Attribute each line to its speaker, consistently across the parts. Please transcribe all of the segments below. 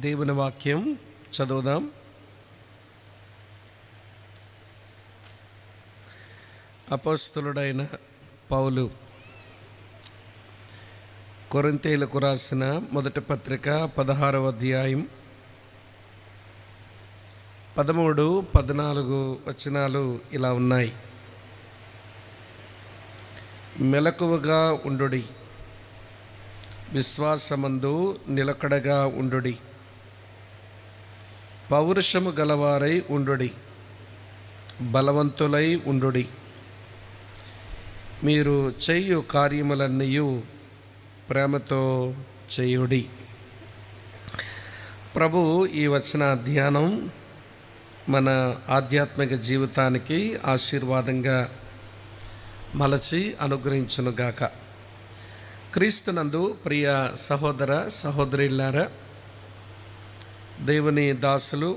Speaker 1: దేవుని వాక్యం చదువుదాం. అపోస్తలుడైన పౌలు కొరింథీయులకు రాసిన మొదటి పత్రిక 16వ అధ్యాయం 13, 14 వచనాలు ఇలా ఉన్నాయి. మెలకువగా ఉండుడి, విశ్వాసమందు నిలకడగా ఉండుడి, పౌరుషము గలవారై ఉండుడి, బలవంతులై ఉండుడి. మీరు చేయు కార్యములన్నీ ప్రేమతో చేయుడి. ప్రభు ఈ వచన ధ్యానం మన ఆధ్యాత్మిక జీవితానికి ఆశీర్వాదంగా మలచి అనుగ్రహించునుగాక. క్రీస్తునందు ప్రియ సహోదర సహోదరులారా, దేవుని దాసులు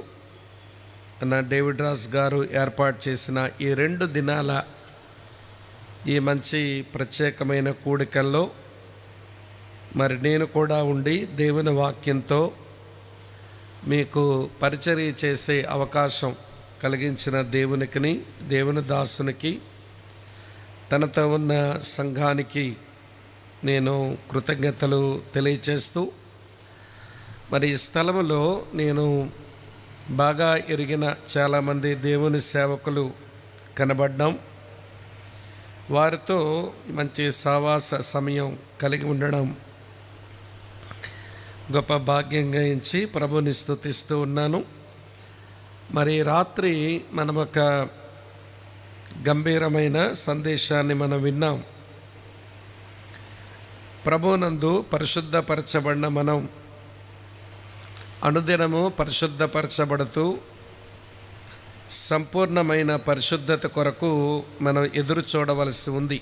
Speaker 1: డేవిడ్ రాజ్ గారు ఏర్పాటు చేసిన ఈ 2 దినాల ఈ మంచి ప్రత్యేకమైన కూడికల్లో మరి నేను కూడా ఉండి దేవుని వాక్యంతో మీకు పరిచర్య చేసే అవకాశం కలిగించిన దేవునికి, దేవుని దాసునికి, తనతో ఉన్న సంఘానికి నేను కృతజ్ఞతలు తెలియచేస్తూ, మరి ఈ స్థలంలో నేను బాగా ఎరిగిన చాలామంది దేవుని సేవకులు కనబడ్డాం. వారితో మంచి సావాస సమయం కలిగి ఉండడం గొప్ప భాగ్యంగా ఎంచి ప్రభుని స్తుతిస్తూ ఉన్నాను. మరి రాత్రి మనం ఒక గంభీరమైన సందేశాన్ని మనం విన్నాం. ప్రభునందు పరిశుద్ధపరచబడిన మనం అనుదినము పరిశుద్ధపరచబడుతూ సంపూర్ణమైన పరిశుద్ధత కొరకు మనం ఎదురు చూడవలసి ఉంది.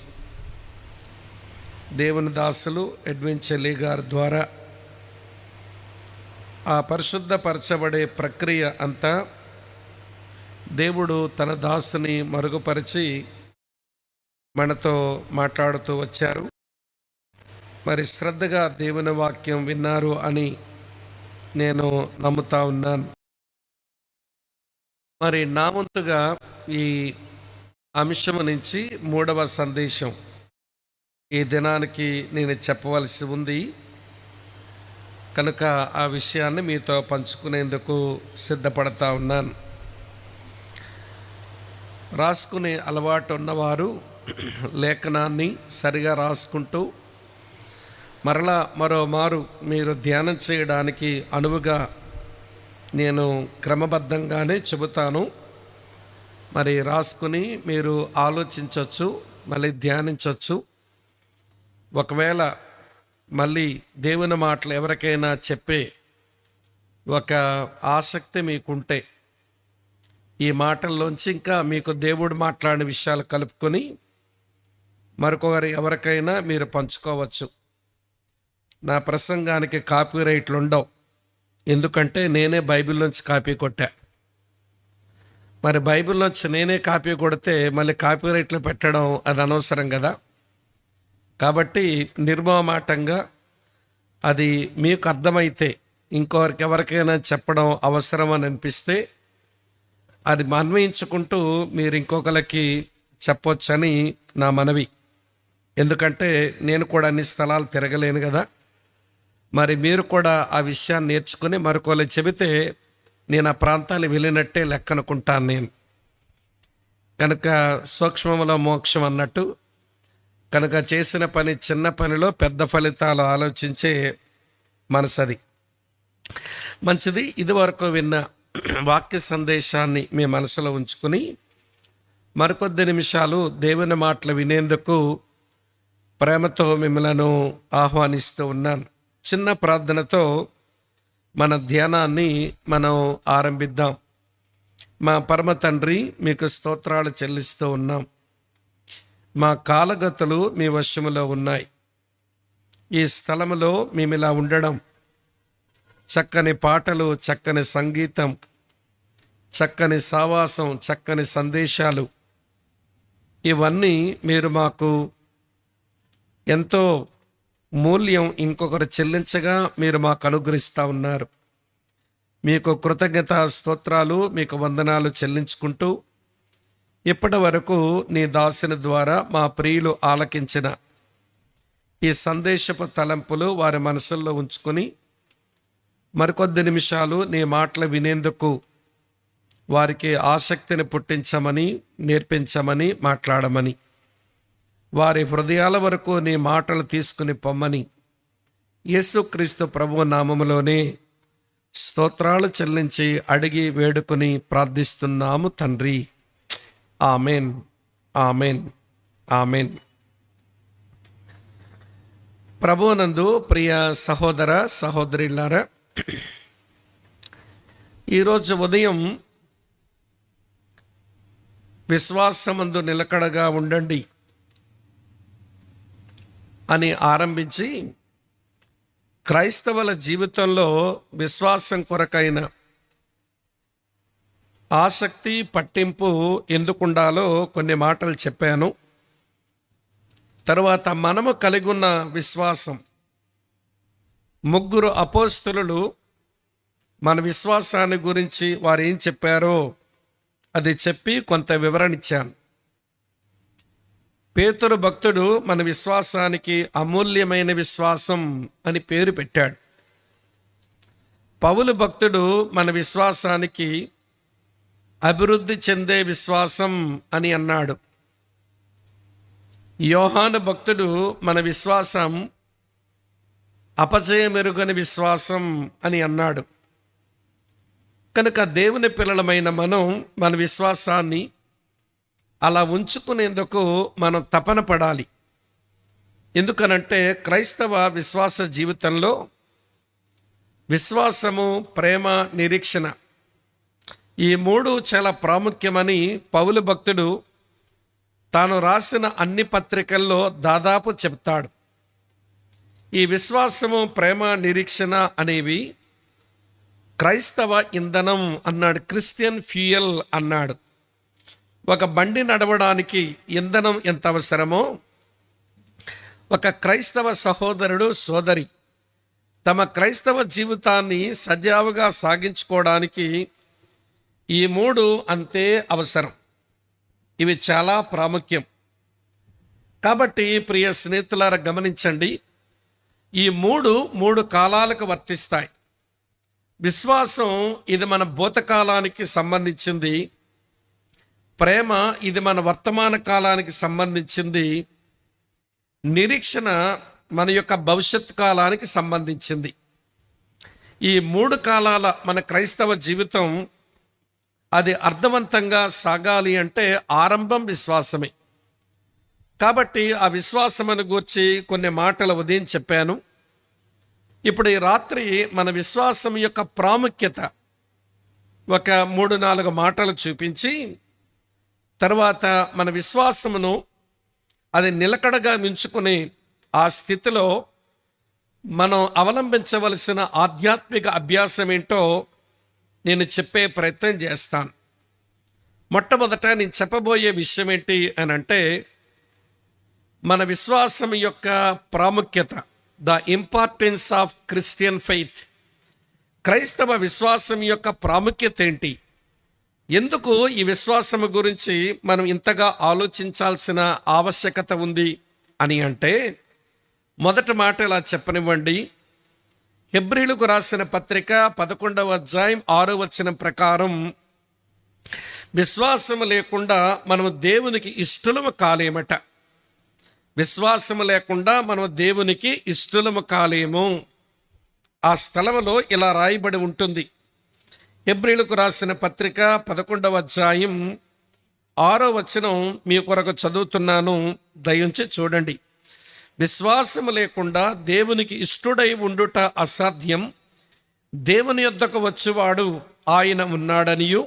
Speaker 1: దేవుని దాసులు ఎడ్విన్ చెల్లి గారి ద్వారా ఆ పరిశుద్ధపరచబడే ప్రక్రియ అంతా దేవుడు తన దాసుని మరుగుపరిచి మనతో మాట్లాడుతూ వచ్చారు. మరి శ్రద్ధగా దేవుని వాక్యం విన్నారు అని నేను నమ్ముతా ఉన్నాను. మరి నా వంతుగా ఈ అంశము నుంచి 3వ సందేశం ఈ దినానికి నేను చెప్పవలసి ఉంది కనుక ఆ విషయాన్ని మీతో పంచుకునేందుకు సిద్ధపడతా ఉన్నాను. రాసుకునే అలవాటు ఉన్నవారు లేఖనాన్ని సరిగా రాసుకుంటూ మరోమారు మీరు ధ్యానం చేయడానికి అనువుగా నేను క్రమబద్ధంగానే చెబుతాను. మరి రాసుకుని మీరు ఆలోచించవచ్చు, మళ్ళీ ధ్యానించవచ్చు. ఒకవేళ మళ్ళీ దేవుని మాటలు ఎవరికైనా చెప్పే ఒక ఆసక్తి మీకుంటే ఈ మాటల్లోంచి ఇంకా మీకు దేవుడు మాట్లాడిన విషయాలు కలుపుకొని మరొకరి ఎవరికైనా మీరు పంచుకోవచ్చు. నా ప్రసంగానికి కాపీరైట్లు ఉండవు, ఎందుకంటే నేనే బైబిల్లోంచి కాపీ కొట్టా. మరి బైబిల్లోంచి నేనే కాపీ కొడితే మళ్ళీ కాపీరైట్లు పెట్టడం అది అనవసరం కదా. కాబట్టి నిర్మమాటంగా అది మీకు అర్థమైతే ఇంకొకరికి ఎవరికైనా చెప్పడం అవసరం అని అనిపిస్తే అది అన్వయించుకుంటూ మీరు ఇంకొకరికి చెప్పొచ్చని నా మనవి. ఎందుకంటే నేను కూడా అన్ని స్థలాలు తిరగలేను కదా. మరి మీరు కూడా ఆ విషయాన్ని నేర్చుకుని మరొకరు చెబితే నేను ఆ ప్రాంతాన్ని వెళ్ళినట్టే లెక్కనుకుంటాను నేను. కనుక సూక్ష్మములో మోక్షం అన్నట్టు, కనుక చేసిన పని చిన్న పనిలో పెద్ద ఫలితాలు ఆలోచించే మనసది. మంచిది. ఇదివరకు విన్న వాక్య సందేశాన్ని మీ మనసులో ఉంచుకుని మరికొద్ది నిమిషాలు దేవుని మాటలు వినేందుకు ప్రేమతో మిమ్మలను ఆహ్వానిస్తూ ఉన్నాను. చిన్న ప్రార్థనతో మన ధ్యానాన్ని మనం ఆరంభిద్దాం. మా పరమ తండ్రి, మీకు స్తోత్రాలు చెల్లిస్తూ ఉన్నాం. మా కాలగతులు మీ వశములో ఉన్నాయి. ఈ స్థలములో మేము ఇలా ఉండడం, చక్కని పాటలు, చక్కని సంగీతం, చక్కని సావాసం, చక్కని సందేశాలు, ఇవన్నీ మీరు మాకు ఎంతో మూల్యం ఇంకొకరు చెల్లించగా మీరు మాకు అనుగ్రహిస్తూ ఉన్నారు. మీకు కృతజ్ఞత స్తోత్రాలు, మీకు వందనాలు చెల్లించుకుంటూ ఇప్పటి వరకు నీ దాసుని ద్వారా మా ప్రియులు ఆలకించిన ఈ సందేశపు తలంపులు వారి మనసుల్లో ఉంచుకొని మరికొద్ది నిమిషాలు నీ మాటలు వినేందుకు వారికి ఆసక్తిని పుట్టించమని, నేర్పించమని, మాట్లాడమని, వారి హృదయాల వరకు నీ మాటలు తీసుకుని పొమ్మని యేసుక్రీస్తు ప్రభువు నామములోనే స్తోత్రాలు చెల్లించి అడిగి వేడుకొని ప్రార్థిస్తున్నాము తండ్రి. Amen, amen, amen. ప్రభువునందు ప్రియ సహోదర సహోదరులారా, ఈరోజు ఉదయం విశ్వాసమందు నిలకడగా ఉండండి అని ఆరంభించి క్రైస్తవుల జీవితంలో విశ్వాసం కొరకైన ఆసక్తి, పట్టింపు ఎందుకుండాలో కొన్ని మాటలు చెప్పాను. తర్వాత మనము కలిగి ఉన్న విశ్వాసం, ముగ్గురు అపోస్తలులు మన విశ్వాసాన్ని గురించి వారు ఏం చెప్పారో అది చెప్పి కొంత వివరణ ఇచ్చాను. పేతురు భక్తుడు మన విశ్వాసానికి అమూల్యమైన విశ్వాసం అని పేరు పెట్టాడు. పౌలు భక్తుడు మన విశ్వాసానికి అభివృద్ధి చెందే విశ్వాసం అని అన్నాడు. యోహాను భక్తుడు మన విశ్వాసం అపజయమెరుగని విశ్వాసం అని అన్నాడు. కనుక దేవుని పిల్లలమైన మనం మన విశ్వాసాన్ని అలా ఉంచుకునేందుకు మనం తపన పడాలి. ఎందుకనంటే క్రైస్తవ విశ్వాస జీవితంలో విశ్వాసము, ప్రేమ, నిరీక్షణ ఈ మూడు చాలా ప్రాముఖ్యమని పౌలు భక్తుడు తాను రాసిన అన్ని పత్రికల్లో దాదాపు చెప్తాడు. ఈ విశ్వాసము, ప్రేమ, నిరీక్షణ అనేవి క్రైస్తవ ఇంధనం అన్నాడు. క్రిస్టియన్ ఫ్యూయల్ అన్నాడు. ఒక బండి నడవడానికి ఇంధనం ఎంత అవసరమో ఒక క్రైస్తవ సహోదరుడు, సోదరి తమ క్రైస్తవ జీవితాన్ని సజావుగా సాగించుకోవడానికి ఈ మూడు అంతే అవసరం. ఇవి చాలా ప్రాముఖ్యం. కాబట్టి ప్రియ స్నేహితులారా గమనించండి, ఈ మూడు కాలాలకు వర్తిస్తాయి. విశ్వాసం ఇది మన భూతకాలానికి సంబంధించింది, ప్రేమ ఇది మన వర్తమాన కాలానికి సంబంధించింది, నిరీక్షణ మన యొక్క భవిష్యత్ కాలానికి సంబంధించింది. ఈ మూడు కాలాల మన క్రైస్తవ జీవితం అది అర్థవంతంగా సాగాలి అంటే ఆరంభం విశ్వాసమే. కాబట్టి ఆ విశ్వాసమును గూర్చి కొన్ని మాటలు ఉదయం చెప్పాను. ఇప్పుడు ఈ రాత్రి మన విశ్వాసం యొక్క ప్రాముఖ్యత ఒక 3-4 మాటలు చూపించి తర్వాత మన విశ్వాసమును అది నిలకడగా మించుకుని ఆ స్థితిలో మనం అవలంబించవలసిన ఆధ్యాత్మిక అభ్యాసం ఏంటో నేను చెప్పే ప్రయత్నం చేస్తాను. మొట్టమొదట నేను చెప్పబోయే విషయం ఏంటి అని అంటే మన విశ్వాసం యొక్క ప్రాముఖ్యత, the importance of Christian faith. క్రైస్తవ విశ్వాసం యొక్క ప్రాముఖ్యత ఏంటి, ఎందుకు ఈ విశ్వాసము గురించి మనం ఇంతగా ఆలోచించాల్సిన ఆవశ్యకత ఉంది అని అంటే మొదటి మాట ఇలా చెప్పనివ్వండి. హెబ్రీలకు రాసిన పత్రిక 11వ అధ్యాయం 6వ వచనం ప్రకారం విశ్వాసము లేకుండా మనము దేవునికి ఇష్టలము కాలేమట. విశ్వాసము లేకుండా మనం దేవునికి ఇష్టలము కాలేము. ఆ స్థలంలో ఇలా రాయబడి ఉంటుంది. హెబ్రీలకు రాసిన పత్రిక 11వ అధ్యాయం 6వ వచనం మీ కొరకు చదువుతున్నాను, దయించి చూడండి. విశ్వాసము లేకుండా దేవునికి ఇష్టుడై ఉండుట అసాధ్యం. దేవుని యొద్దకు వచ్చువాడు ఆయన ఉన్నాడనియు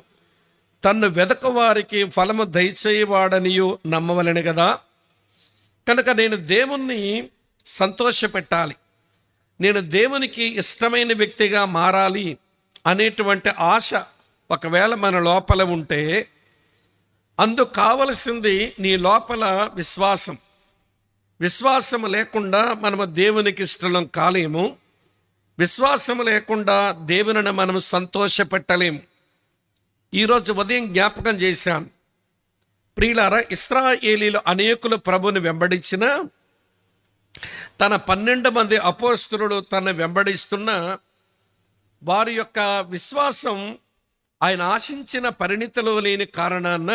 Speaker 1: తన్ను వెదకు వారికి ఫలము దయచేయవాడనియు నమ్మవలెను కదా. కనుక నేను దేవుణ్ణి సంతోషపెట్టాలి, నేను దేవునికి ఇష్టమైన వ్యక్తిగా మారాలి అనేటువంటి ఆశ ఒకవేళ మన లోపల ఉంటే అందుకు కావలసింది నీ లోపల విశ్వాసం. విశ్వాసం లేకుండా మనము దేవునికి ఇష్టం కాలేము. విశ్వాసం లేకుండా దేవునిని మనం సంతోషపెట్టలేం. ఈరోజు ఉదయం జ్ఞాపకం చేశాను, ప్రియులారా, ఇశ్రాయేలీలు అనేకులు ప్రభుని వెంబడించిన, తన 12 మంది అపోస్తలులు తనను వెంబడిస్తున్న వారి యొక్క విశ్వాసం ఆయన ఆశించిన పరిణితిలో లేని కారణాన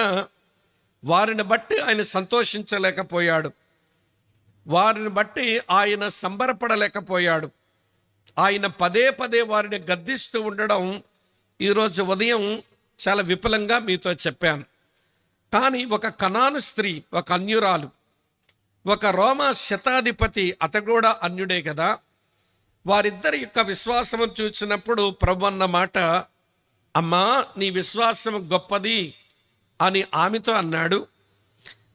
Speaker 1: వారిని బట్టి ఆయన సంతోషించలేకపోయాడు. వారిని బట్టి ఆయన సంబరపడలేకపోయాడు. ఆయన పదే పదే వారిని గద్దిస్తూ ఉండడం ఈరోజు ఉదయం చాలా విపులంగా మీతో చెప్పాను. కానీ ఒక కనాను స్త్రీ, ఒక అన్యురాలు, ఒక రోమా శతాధిపతి, అతడు కూడా అన్యుడే కదా, వారిద్దరి యొక్క విశ్వాసము చూసినప్పుడు ప్రభు అన్న మాట, అమ్మా నీ విశ్వాసం గొప్పది అని ఆమెతో అన్నాడు.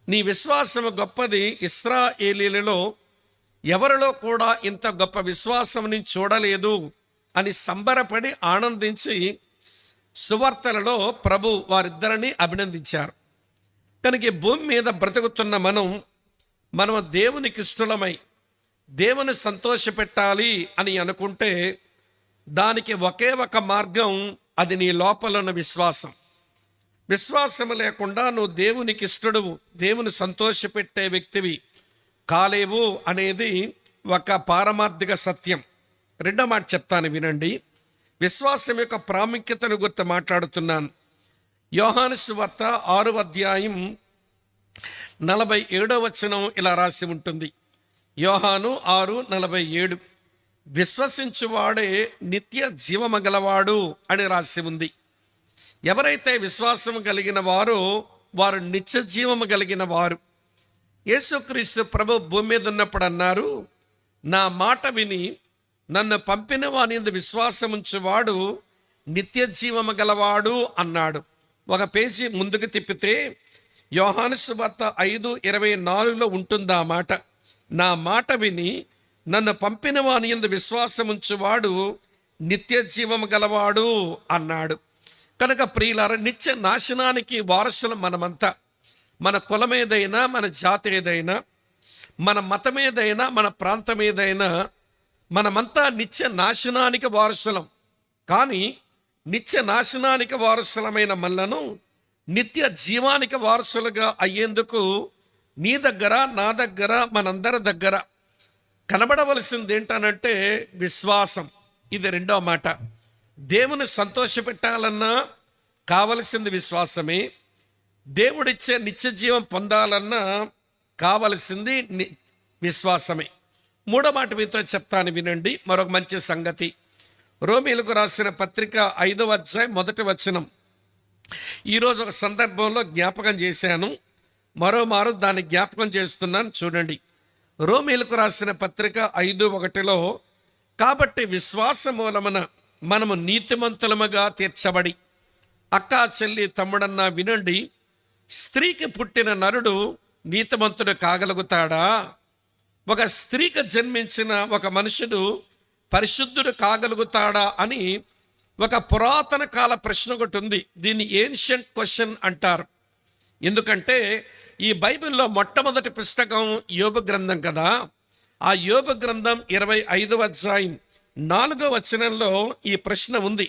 Speaker 1: నీ విశ్వాసము గొప్పది, ఇశ్రాయేలీలలో ఎవరిలో కూడా ఇంత గొప్ప విశ్వాసం నేను చూడలేదు అని సంబరపడి ఆనందించి సువార్తలలో ప్రభు వారిద్దరిని అభినందించారు. కనుక భూమి మీద బ్రతుకుతున్న మనం దేవునికి ఇష్టలమై దేవుని సంతోషపెట్టాలి అని అనుకుంటే దానికి ఒకే ఒక మార్గం, అది నీ లోపల ఉన్న విశ్వాసం. విశ్వాసం లేకుండా నువ్వు దేవునికి ఇష్టడు, దేవుని సంతోషపెట్టే వ్యక్తివి కాలేవు అనేది ఒక పారమార్థిక సత్యం. రెండో మాట చెప్తాను, వినండి. విశ్వాసం యొక్క ప్రాముఖ్యతను గురించి మాట్లాడుతున్నాను. యోహాను సువార్త 6వ అధ్యాయం 47వ వచనం ఇలా రాసి ఉంటుంది. యోహాను 6:47, విశ్వసించువాడే నిత్య జీవము గలవాడు అని రాసి ఉంది. ఎవరైతే విశ్వాసం కలిగిన వారో వారు నిత్య జీవము కలిగిన వారు. యేసుక్రీస్తు ప్రభు భూమి మీద ఉన్నప్పుడు అన్నారు, నా మాట విని నన్ను పంపిన వాని యందు విశ్వాసముంచువాడు నిత్య జీవము గలవాడు అన్నాడు. ఒక పేజీ ముందుకు తిప్పితే యోహాను సువార్త 5:24లో ఉంటుంది ఆ మాట. నా మాట విని నన్ను పంపిన వాని యందు విశ్వాసముంచువాడు నిత్య జీవము గలవాడు అన్నాడు. కనుక ప్రియులారా, నిత్య నాశనానికి వారసులు మనమంతా. మన కులం ఏదైనా, మన జాతి ఏదైనా, మన మతం ఏదైనా, మన ప్రాంతం ఏదైనా, మనమంతా నిత్య నాశనానికి వారసులం. కానీ నిత్య నాశనానికి వారసులమైన మనలను నిత్య జీవానికి వారసులుగా అయ్యేందుకు నీ దగ్గర, నా దగ్గర, మనందరి దగ్గర కనబడవలసింది ఏంటనంటే విశ్వాసం. ఇది రెండో మాట. దేవుని సంతోషపెట్టాలన్నా కావలసింది విశ్వాసమే. దేవుడిచ్చే నిత్య జీవం పొందాలన్నా కావలసింది విశ్వాసమే. మూడో మాట మీతో చెప్తాను, వినండి. మరొక మంచి సంగతి, రోమీయులకు రాసిన పత్రిక 5వ అధ్యాయం 1వ వచనం. ఈరోజు ఒక సందర్భంలో జ్ఞాపకం చేశాను, మరోమారు దాన్ని జ్ఞాపకం చేస్తున్నాను, చూడండి. రోమీయులకు రాసిన పత్రిక 5:1లో, కాబట్టి విశ్వాస మూలమున మనము నీతిమంతులముగా తీర్చబడి. అక్క, చెల్లి, తమ్ముడన్నా వినండి, స్త్రీకి పుట్టిన నరుడు నీతిమంతుడు కాగలుగుతాడా? ఒక స్త్రీకి జన్మించిన ఒక మనుషుడు పరిశుద్ధుడు కాగలుగుతాడా అని ఒక పురాతన కాల ప్రశ్న ఒకటి ఉంది. దీన్ని ఏన్షియంట్ క్వశ్చన్ అంటారు. ఎందుకంటే ఈ బైబిల్లో మొట్టమొదటి పుస్తకం యోబు గ్రంథం కదా. ఆ యోబు గ్రంథం 25వ అధ్యాయం 4వ వచనంలో ఈ ప్రశ్న ఉంది.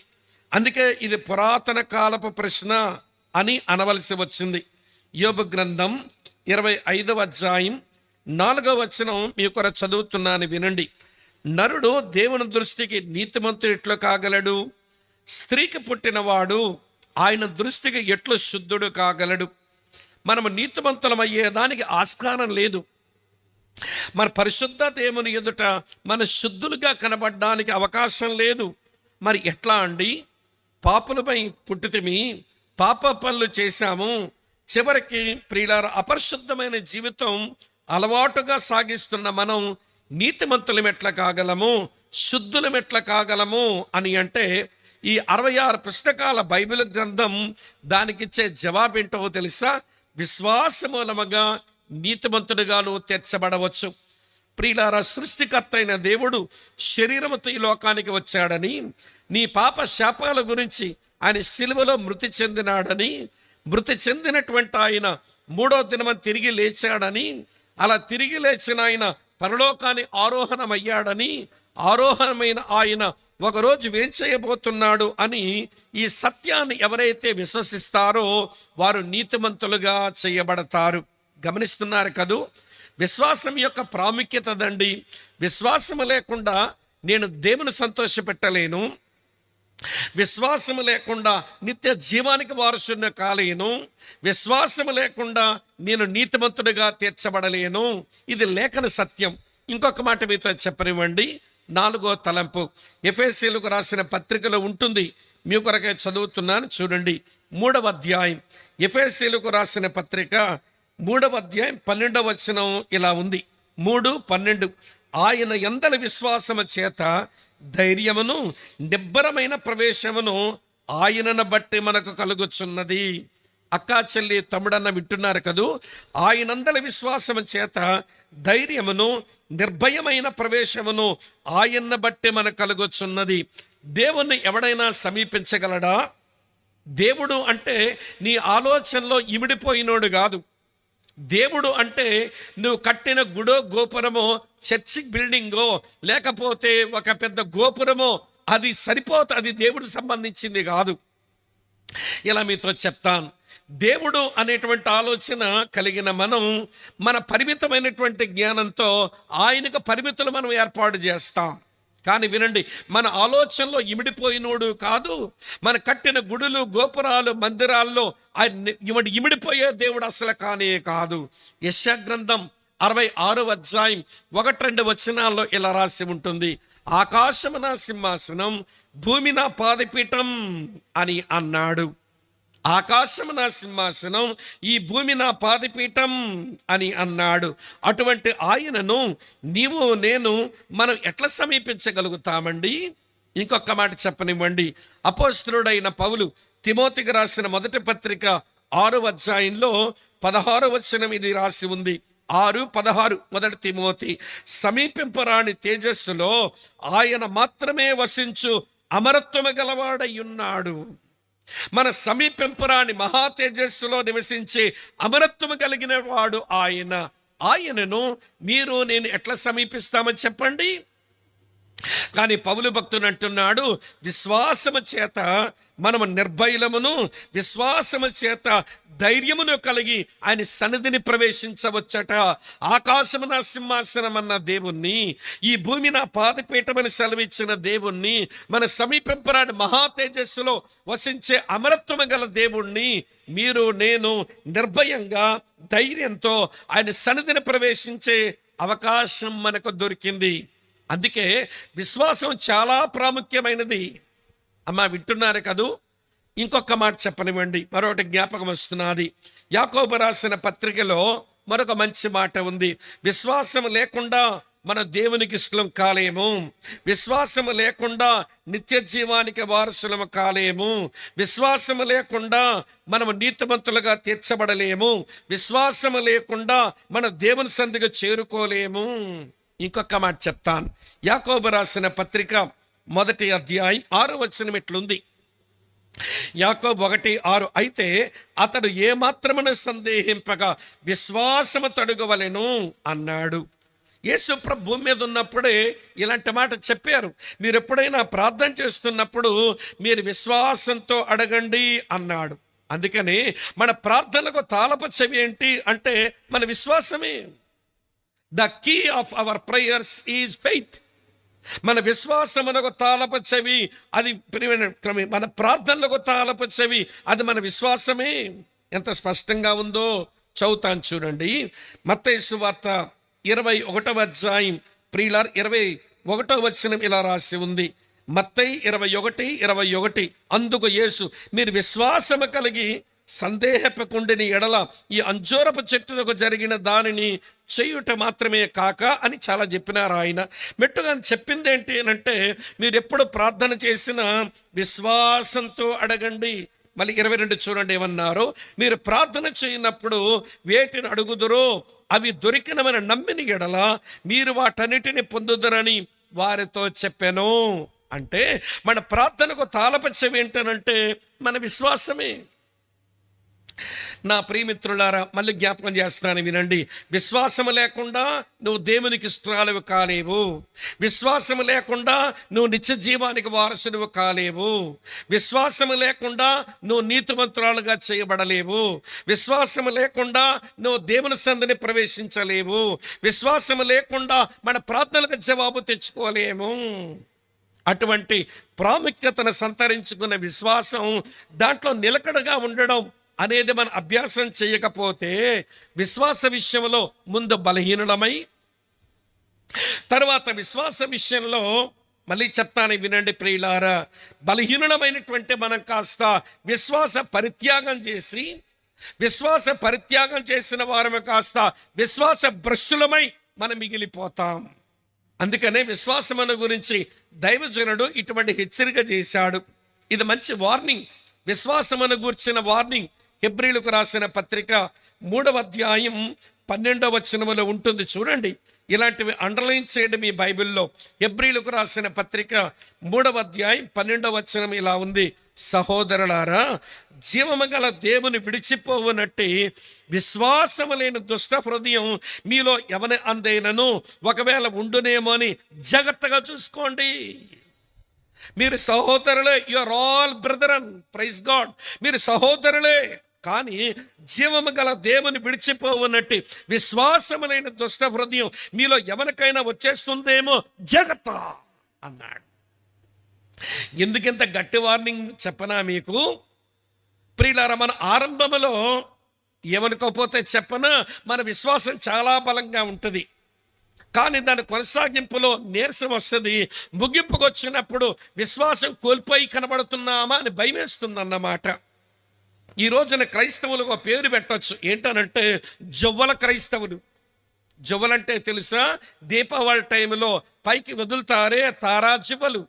Speaker 1: అందుకే ఇది పురాతన కాలపు ప్రశ్న అని అనవలసి వచ్చింది. యోబు గ్రంథం 25వ అధ్యాయం 4వ వచనం మీ కొరకు చదువుతున్నాను, వినండి. నరుడు దేవుని దృష్టికి నీతిమంతుడు ఎట్లు కాగలడు? స్త్రీకి పుట్టినవాడు ఆయన దృష్టికి ఎట్లు శుద్ధుడు కాగలడు? మనము నీతిమంతులమయ్యేదానికి ఆస్కారం లేదు. మన పరిశుద్ధ దేవుని ఎదుట మన శుద్ధులుగా కనబడడానికి అవకాశం లేదు. మరి ఎట్లా అండి? పాపులపై పుట్టితిమి, పాప పనులు చేశాము, చివరికి ప్రియులారా అపరిశుద్ధమైన జీవితం అలవాటుగా సాగిస్తున్న మనం నీతిమంతులం ఎట్లా కాగలము, శుద్ధులం ఎట్లా కాగలము అని అంటే ఈ 66 పుస్తకాల బైబిల్ గ్రంథం దానికిచ్చే జవాబేంటో తెలుసా? విశ్వాస మూలముగా నీతిమంతుడిగాను తీర్చబడవచ్చు. ప్రియులారా, సృష్టికర్త అయిన దేవుడు శరీరముతో ఈ లోకానికి వచ్చాడని, నీ పాప శాపాల గురించి ఆయన సిలువలో మృతి చెందినాడని, మృతి చెందినటువంటి ఆయన 3వ దినమని తిరిగి లేచాడని, అలా తిరిగి లేచిన ఆయన పరలోకాన్ని ఆరోహణమయ్యాడని, ఆరోహణమైన ఆయన ఒకరోజు ఏం చేయబోతున్నాడు అని ఈ సత్యాన్ని ఎవరైతే విశ్వసిస్తారో వారు నీతిమంతులుగా చేయబడతారు. గమనిస్తున్నారు కదూ, విశ్వాసం యొక్క ప్రాముఖ్యత దండి. విశ్వాసము లేకుండా నేను దేవుని సంతోషపెట్టలేను, విశ్వాసము లేకుండా నిత్య జీవానికి వారసుని కాలేను, విశ్వాసము లేకుండా నేను నీతిమంతుడిగా తీర్చబడలేను. ఇది లేఖన సత్యం. ఇంకొక మాట మీతో చెప్పనివ్వండి. 4వ తలంపు ఎఫెసీయులకు రాసిన పత్రికలో ఉంటుంది. మీ కొరకే చదువుతున్నాను, చూడండి. 3వ అధ్యాయం ఎఫెసీయులకు రాసిన పత్రిక 3వ అధ్యాయం 12వ వచనం ఇలా ఉంది. 3:12 ఆయన యందలి విశ్వాసము చేత ధైర్యమును నిబ్బరమైన ప్రవేశమును ఆయనను బట్టి మనకు కలుగుచున్నది. అక్కా చెల్లి తమ్ముడన్న వింటున్నారు కదూ, ఆయనందలి విశ్వాసము చేత ధైర్యమును నిర్భయమైన ప్రవేశమును ఆయన్ని బట్టి మనకు కలుగుచున్నది. దేవుణ్ణి ఎవడైనా సమీపించగలడా? దేవుడు అంటే నీ ఆలోచనలో ఇమిడిపోయినోడు కాదు. దేవుడు అంటే నువ్వు కట్టిన గుడో గోపురమో చర్చి బిల్డింగో లేకపోతే ఒక పెద్ద గోపురమో అది సరిపోతే అది దేవుడు సంబంధించింది కాదు. ఇలా మీతో చెప్తాను. దేవుడు అనేటువంటి ఆలోచన కలిగిన మనం మన పరిమితమైనటువంటి జ్ఞానంతో ఆయనకు పరిమితులు మనం ఏర్పాటు చేస్తాం. కానీ వినండి, మన ఆలోచనలో ఇమిడిపోయినోడు కాదు. మన కట్టిన గుడులు గోపురాలు మందిరాల్లో ఆయన ఇమిడిపోయే దేవుడు అసలు కానే కాదు. యెషయా గ్రంథం 66వ అధ్యాయం 1-2 వచనాల్లో ఇలా రాసి ఉంటుంది. ఆకాశము నా సింహాసనం, భూమి నా పాదపీఠం అని అన్నాడు. ఆకాశము నా సింహాసనం, ఈ భూమి నా పాదపీఠం అని అన్నాడు. అటువంటి ఆయనను నీవు నేను మనం ఎట్లా సమీపించగలుగుతామండి? ఇంకొక మాట చెప్పనివ్వండి. అపోస్తలుడైన పౌలు తిమోతికి రాసిన మొదటి పత్రిక 6వ అధ్యాయంలో 16వ వచనం ఇది రాసి ఉంది. 6:16 మొదటి తిమోతి, సమీపింపరాని తేజస్సులో ఆయన మాత్రమే వసించు అమరత్వము గలవాడై ఉన్నాడు. మన సమీపింపరాని మహా తేజస్సులో నివసించే అమరత్వము కలిగిన వాడు ఆయన. ఆయనను మీరు నేను ఎట్లా సమీపిస్తామని చెప్పండి? కానీ పౌలు భక్తుడు అంటున్నాడు, విశ్వాసము చేత మనము నిర్భయలమును విశ్వాసము చేత ధైర్యమును కలిగి ఆయన సన్నిధిని ప్రవేశించవచ్చట. ఆకాశము నా సింహాసనం అన్న దేవుణ్ణి, ఈ భూమి నా పాదపీఠమని సెలవిచ్చిన దేవుణ్ణి, మన సమీపింపరాని మహా తేజస్సులో వసించే అమరత్వము గల దేవుణ్ణి మీరు నేను నిర్భయంగా ధైర్యంతో ఆయన సన్నిధిని ప్రవేశించే అవకాశం మనకు దొరికింది. అందుకే విశ్వాసం చాలా ప్రాముఖ్యమైనది. అమ్మ వింటున్నారు కదూ? ఇంకొక మాట చెప్పనివ్వండి, మరొకటి జ్ఞాపకం వస్తున్నది. యాకోబు రాసిన పత్రికలో మరొక మంచి మాట ఉంది. విశ్వాసం లేకుండా మన దేవునికి ఇష్టం కాలేము, విశ్వాసము లేకుండా నిత్య జీవానికి వారసులము కాలేము, విశ్వాసము లేకుండా మనము నీతిమంతులుగా తీర్చబడలేము, విశ్వాసము లేకుండా మన దేవుని సన్నిధికి చేరుకోలేము. ఇంకొక మాట చెప్తాను. యాకోబు రాసిన పత్రిక 1వ అధ్యాయం 6వ వచనం ఇట్లుంది. యాకోబు 1:6 అయితే అతడు ఏమాత్రమున సందేహింపగా విశ్వాసము తడుగవలెను అన్నాడు. యేసు ప్రభు భూమి మీద ఉన్నప్పుడే ఇలాంటి మాట చెప్పారు. మీరు ఎప్పుడైనా ప్రార్థన చేస్తున్నప్పుడు మీరు విశ్వాసంతో అడగండి అన్నాడు. అందుకని మన ప్రార్థనలకు తాళపు చెవి ఏంటి అంటే మన విశ్వాసమే. The key of our prayers is faith. మన విశ్వాసమునకు తాళపు చెవి అది మన ప్రార్థనలకు తాళపు చెవి అది మన విశ్వాసమే. ఎంత స్పష్టంగా ఉందో చదువుతాను చూడండి. మత్తయి సువార్త 21వ అధ్యాయం ప్రియులార్ 21వ వచనం ఇలా రాసి ఉంది. మత్తయి 21:21 అందుకు యేసు, మీరు విశ్వాసము కలిగి సందేహపకుండిని ఎడల ఈ అంజూరపు చెట్టులకు జరిగిన దానిని చేయుట మాత్రమే కాక అని చాలా చెప్పినారు ఆయన. మెట్టుగా చెప్పింది ఏంటి అంటే మీరు ఎప్పుడు ప్రార్థన చేసినా విశ్వాసంతో అడగండి. మళ్ళీ 22 చూడండి ఏమన్నారు, మీరు ప్రార్థన చేయనప్పుడు వేటిని అడుగుదురో అవి దొరికినమని నమ్మిన ఎడల మీరు వాటన్నిటిని పొందుదరని వారితో చెప్పాను. అంటే మన ప్రార్థనకు తాళపచ్చం ఏంటనంటే మన విశ్వాసమే. నా ప్రియమిత్రులారా, మళ్ళీ జ్ఞాపకం చేస్తాను వినండి. విశ్వాసం లేకుండా నువ్వు దేవునికి ఇష్టాలు కాలేవు. విశ్వాసం లేకుండా నువ్వు నిత్య జీవానికి వారసుడివి కాలేవు. విశ్వాసం లేకుండా నువ్వు నీతిమంతురాలుగా చేయబడలేవు. విశ్వాసం లేకుండా నువ్వు దేవుని సంధిని ప్రవేశించలేవు. విశ్వాసం లేకుండా మన ప్రార్థనలకు జవాబు తెచ్చుకోలేము. అటువంటి ప్రాముఖ్యతను సంతరించుకున్న విశ్వాసం, దాంట్లో నిలకడగా ఉండడం అనేది మనం అభ్యాసం చేయకపోతే విశ్వాస విషయంలో ముందు బలహీనులమై, తర్వాత విశ్వాస విషయంలో మళ్ళీ చెప్తాను వినండి ప్రియులారా, బలహీనులమైనటువంటి మనం కాస్త విశ్వాస పరిత్యాగం చేసి, విశ్వాస పరిత్యాగం చేసిన వారమే కాస్త విశ్వాస భ్రష్టులమై మనం మిగిలిపోతాం. అందుకనే విశ్వాసమును గురించి దైవజనుడు ఇటువంటి హెచ్చరిక చేశాడు. ఇది మంచి వార్నింగ్, విశ్వాసమును గూర్చిన వార్నింగ్. హెబ్రీలకు రాసిన పత్రిక 3వ అధ్యాయం 12వ వచనములో ఉంటుంది. చూడండి, ఇలాంటివి అండర్లైన్ చేయండి మీ బైబిల్లో. హెబ్రీలకు రాసిన పత్రిక 3వ అధ్యాయం 12వ వచనం ఇలా ఉంది: సహోదరులారా, జీవము గల దేవుని విడిచిపోవునట్టి విశ్వాసము లేని దుష్ట హృదయం మీలో ఎవని అందైనను ఒకవేళ ఉండునేమో అని జాగ్రత్తగా చూసుకోండి. మీరు సహోదరులే, you are all brethren, praise God. మీరు సహోదరులే, కానీ జీవము గల దేవుని విడిచిపోవునట్టి విశ్వాసము లేని దుష్ట హృదయం మీలో ఎవరికైనా వచ్చేస్తుందేమో జాగ్రత్త అన్నాడు. ఎందుకింత గట్టి వార్నింగ్ చెప్పనా మీకు ప్రియులారా? మన ఆరంభంలో ఏమనుకోపోతే చెప్పనా, మన విశ్వాసం చాలా బలంగా ఉంటుంది, కానీ దాని కొనసాగింపులో నీరసం వస్తుంది. ముగింపుకు వచ్చినప్పుడు విశ్వాసం కోల్పోయి కనబడుతున్నామా అని భయమేస్తుంది అన్నమాట. ఈ రోజున క్రైస్తవులకు ఒక పేరు పెట్టచ్చు, ఏంటనంటే జవ్వల క్రైస్తవులు. జవ్వలంటే తెలుసా? దీపావళి టైంలో పైకి వదులుతారే తారాజువ్వలు,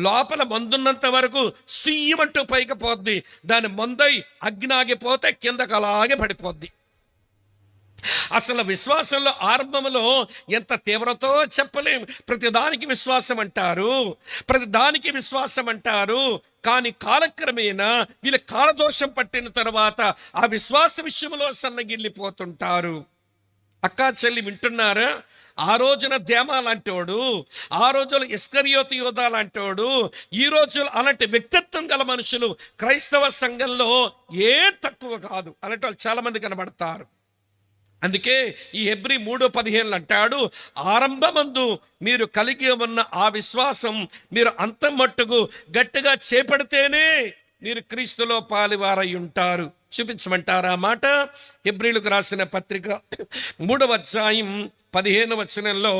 Speaker 1: లోపల మందున్నంత వరకు సుయ్యమంటూ పైకి పోద్ది, దాని మందై అగ్నాగిపోతే కిందకు అలాగే పడిపోద్ది. అసలు విశ్వాసంలో ఆరంభంలో ఎంత తీవ్రతో చెప్పలేము. ప్రతిదానికి విశ్వాసం అంటారు, ప్రతిదానికి విశ్వాసం అంటారు, కానీ కాలక్రమేణా వీళ్ళ కాలదోషం పట్టిన తర్వాత ఆ విశ్వాస విషయంలో సన్నగిల్లిపోతుంటారు. అక్కా చెల్లి వింటున్నారా? ఆ రోజున దేమా లాంటోడు, ఆ రోజులు ఇస్కరియోతు యోధా లాంటోడు, ఈ రోజులు అలాంటి వ్యక్తిత్వం గల మనుషులు క్రైస్తవ సంఘంలో ఏ తక్కువ కాదు. అలాంటి వాళ్ళు చాలా మంది కనబడతారు. అందుకే ఈ హెబ్రీ 3:15 అంటాడు, ఆరంభమందు మీరు కలిగి ఉన్న ఆ విశ్వాసం మీరు అంతం మట్టుకు గట్టిగా చేపడితేనే మీరు క్రీస్తులో పాలివారై ఉంటారు. చూపించమంటారా మాట? హెబ్రీలకు రాసిన పత్రిక 3వ అధ్యాయం 15వ వచనంలో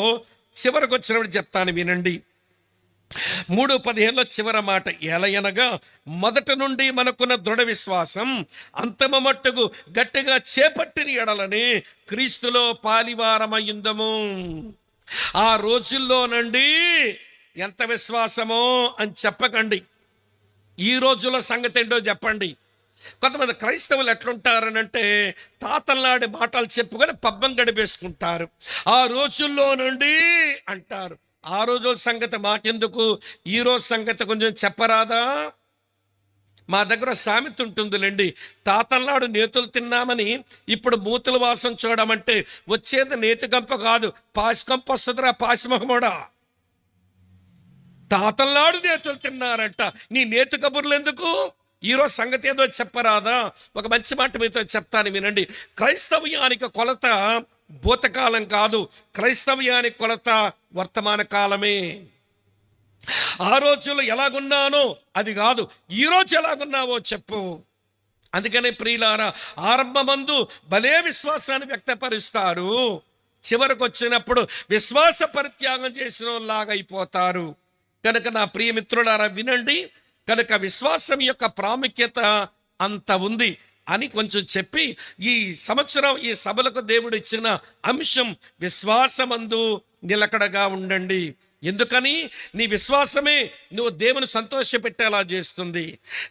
Speaker 1: చివరికి వచ్చినప్పుడు చెప్తాను వినండి. 3:15 చివరి మాట, ఎలయనగా మొదట నుండి మనకున్న దృఢ విశ్వాసం అంతమ మట్టుకు గట్టిగా చేపట్టిన ఎడలని క్రీస్తులో పాలివారమయ్యుందము. ఆ రోజుల్లో నుండి ఎంత విశ్వాసమో అని చెప్పకండి, ఈ రోజుల్లో సంగతి ఏంటో చెప్పండి. కొంతమంది క్రైస్తవులు ఎట్లుంటారనంటే తాతల్లాడి మాటలు చెప్పుకొని పబ్బం గడిపేసుకుంటారు. ఆ రోజుల్లో నుండి అంటారు. ఆ రోజు సంగతి మాకెందుకు, ఈరోజు సంగతి కొంచెం చెప్పరాదా? మా దగ్గర సామెత ఉంటుందిలేండి, తాతల్నాడు నేతులు తిన్నామని ఇప్పుడు మూతుల వాసం చూడమంటే వచ్చేది నేతి కంప కాదు, పాసికంప వస్తుందిరా పాసిమహమోడా. తాతల్నాడు నేతులు తిన్నారంట, నీ నేతి కబుర్లు ఎందుకు? ఈరోజు సంగతి ఏదో చెప్పరాదా? ఒక మంచి మాట మీతో చెప్తాను వినండి. క్రైస్తవ్యానికి కొలత భూతకాలం కాదు, క్రైస్తవ్యానికి కొలత వర్తమాన కాలమే. ఆ రోజుల్లో ఎలాగున్నానో అది కాదు, ఈరోజు ఎలాగున్నావో చెప్పు. అందుకనే ప్రియులారా, ఆరంభమందు భలే విశ్వాసాన్ని వ్యక్తపరుస్తారు, చివరికి వచ్చినప్పుడు విశ్వాస పరిత్యాగం చేసిన లాగా అయిపోతారు. కనుక నా ప్రియమిత్రులారా వినండి, కనుక విశ్వాసం యొక్క ప్రాముఖ్యత అంత ఉంది అని కొంచెం చెప్పి, ఈ సంవత్సరం ఈ సభలకు దేవుడు ఇచ్చిన అంశం విశ్వాసమందు నిలకడగా ఉండండి. ఎందుకని? నీ విశ్వాసమే నువ్వు దేవుని సంతోషపెట్టేలా చేస్తుంది.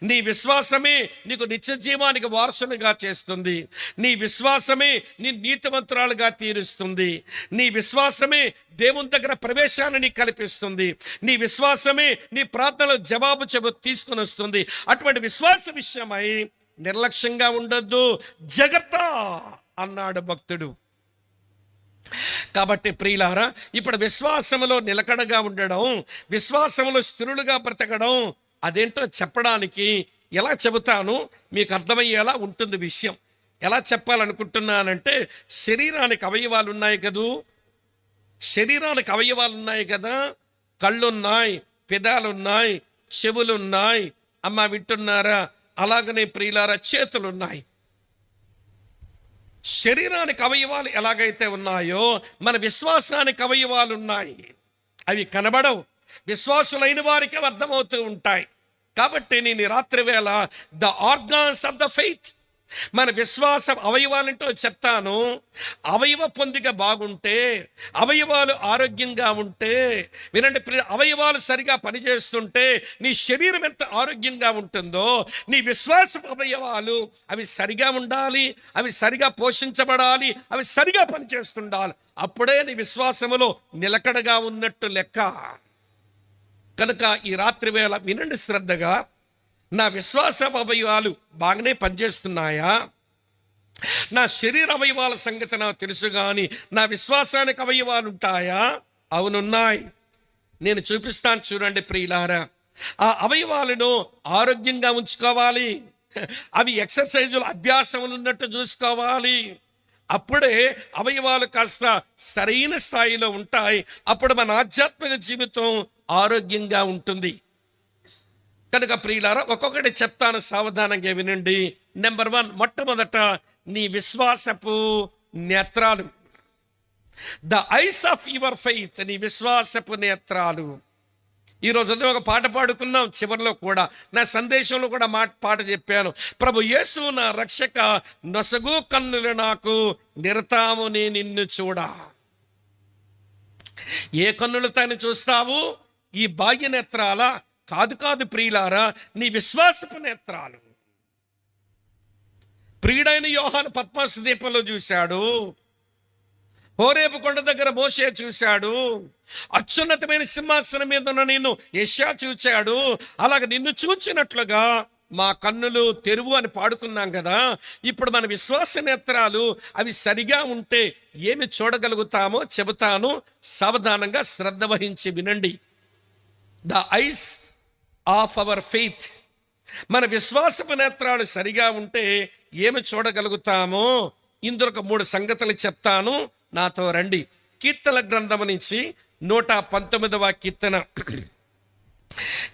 Speaker 1: నీ విశ్వాసమే నీకు నిత్య జీవానికి వారసునిగా చేస్తుంది. నీ విశ్వాసమే నీ నీతిమంతురాలుగా తీరుస్తుంది. నీ విశ్వాసమే దేవుని దగ్గర ప్రవేశాన్ని నీకు కల్పిస్తుంది. నీ విశ్వాసమే నీ ప్రార్థనలో జవాబు తీసుకుని వస్తుంది. అటువంటి విశ్వాస విషయమై నిర్లక్ష్యంగా ఉండొద్దు, జాగ్రత్త అన్నాడు భక్తుడు. కాబట్టి ప్రియులారా, ఇప్పుడు విశ్వాసములో నిలకడగా ఉండడం, విశ్వాసములో స్థిరులుగా బ్రతకడం అదేంటో చెప్పడానికి ఎలా చెబుతాను మీకు అర్థమయ్యేలా ఉంటుంది విషయం. ఎలా చెప్పాలనుకుంటున్నానంటే, శరీరానికి అవయవాలు ఉన్నాయి కదూ, శరీరానికి అవయవాలు ఉన్నాయి కదా, కళ్ళున్నాయి, పెదాలున్నాయి, చెవులున్నాయి, అమ్మ వింటున్నారా? అలాగనే ప్రియులారా చేతులున్నాయి. శరీరానికి అవయవాలు ఎలాగైతే ఉన్నాయో మన విశ్వాసానికి అవయవాలు ఉన్నాయి. అవి కనబడవు, విశ్వాసులైన వారికి అర్థమవుతూ ఉంటాయి. కాబట్టి నేను ఈ రాత్రి వేళ the organs of the faith, మన విశ్వాస అవయవాలంటో చెప్తాను. అవయవ పొందిక బాగుంటే, అవయవాలు ఆరోగ్యంగా ఉంటే, వినండి, అవయవాలు సరిగా పనిచేస్తుంటే నీ శరీరం ఎంత ఆరోగ్యంగా ఉంటుందో, నీ విశ్వాస అవయవాలు అవి సరిగా ఉండాలి, అవి సరిగా పోషించబడాలి, అవి సరిగా పనిచేస్తుండాలి. అప్పుడే నీ విశ్వాసములో నిలకడగా ఉన్నట్టు లెక్క. కనుక ఈ రాత్రి వేళ వినండి శ్రద్ధగా. నా విశ్వాస అవయవాలు బాగానే పనిచేస్తున్నాయా? నా శరీర అవయవాల సంగతి నాకు తెలుసు, కానీ నా విశ్వాసానికి అవయవాలు ఉంటాయా? అవునున్నాయి. నేను చూపిస్తాను చూడండి ప్రియులారా. ఆ అవయవాలను ఆరోగ్యంగా ఉంచుకోవాలి, అవి ఎక్సర్సైజులు అభ్యాసములు ఉన్నట్టు చూసుకోవాలి. అప్పుడే అవయవాలు కాస్త సరైన స్థాయిలో ఉంటాయి. అప్పుడు మన ఆధ్యాత్మిక జీవితం ఆరోగ్యంగా ఉంటుంది. కనుక ప్రియులారా, ఒక్కొక్కటి చెప్తాను, సావధానంగా వినండి. నెంబర్ 1, మొట్టమొదట నీ విశ్వాసపు నేత్రాలు, the eyes of your faith, నీ విశ్వాసపు నేత్రాలు. ఈరోజు ఒక పాట పాడుకున్నాం, చివరిలో కూడా నా సందేశంలో కూడా పాట చెప్పాను. ప్రభు యేసు నా రక్షక, నొసగు కన్నులు నాకు నిరతాము నీ నిన్ను చూడ. ఏ కన్నులతో చూస్తావు? ఈ బాహ్య నేత్రాల? కాదు ప్రియులారా, నీ విశ్వాసపు నేత్రాలు. ప్రియుడైన యోహాను పద్మాసు దీపంలో చూశాడు, హోరేబు కొండ దగ్గర మోషే చూశాడు, అత్యున్నతమైన సింహాసనం మీద ఉన్న నిన్ను యెషయా చూచాడు. అలాగే నిన్ను చూచినట్లుగా మా కన్నులు తెరువు అని పాడుకున్నాం కదా. ఇప్పుడు మన విశ్వాస నేత్రాలు అవి సరిగా ఉంటే ఏమి చూడగలుగుతామో చెబుతాను, సావధానంగా శ్రద్ధ వహించి వినండి. The eyes of our faith, మన విశ్వాసపు నేత్రాలు సరిగా ఉంటే ఏమి చూడగలుగుతామో ఇందులో 3 సంగతులు చెప్తాను, నాతో రండి. కీర్తన గ్రంథం నుంచి 119వ కీర్తన,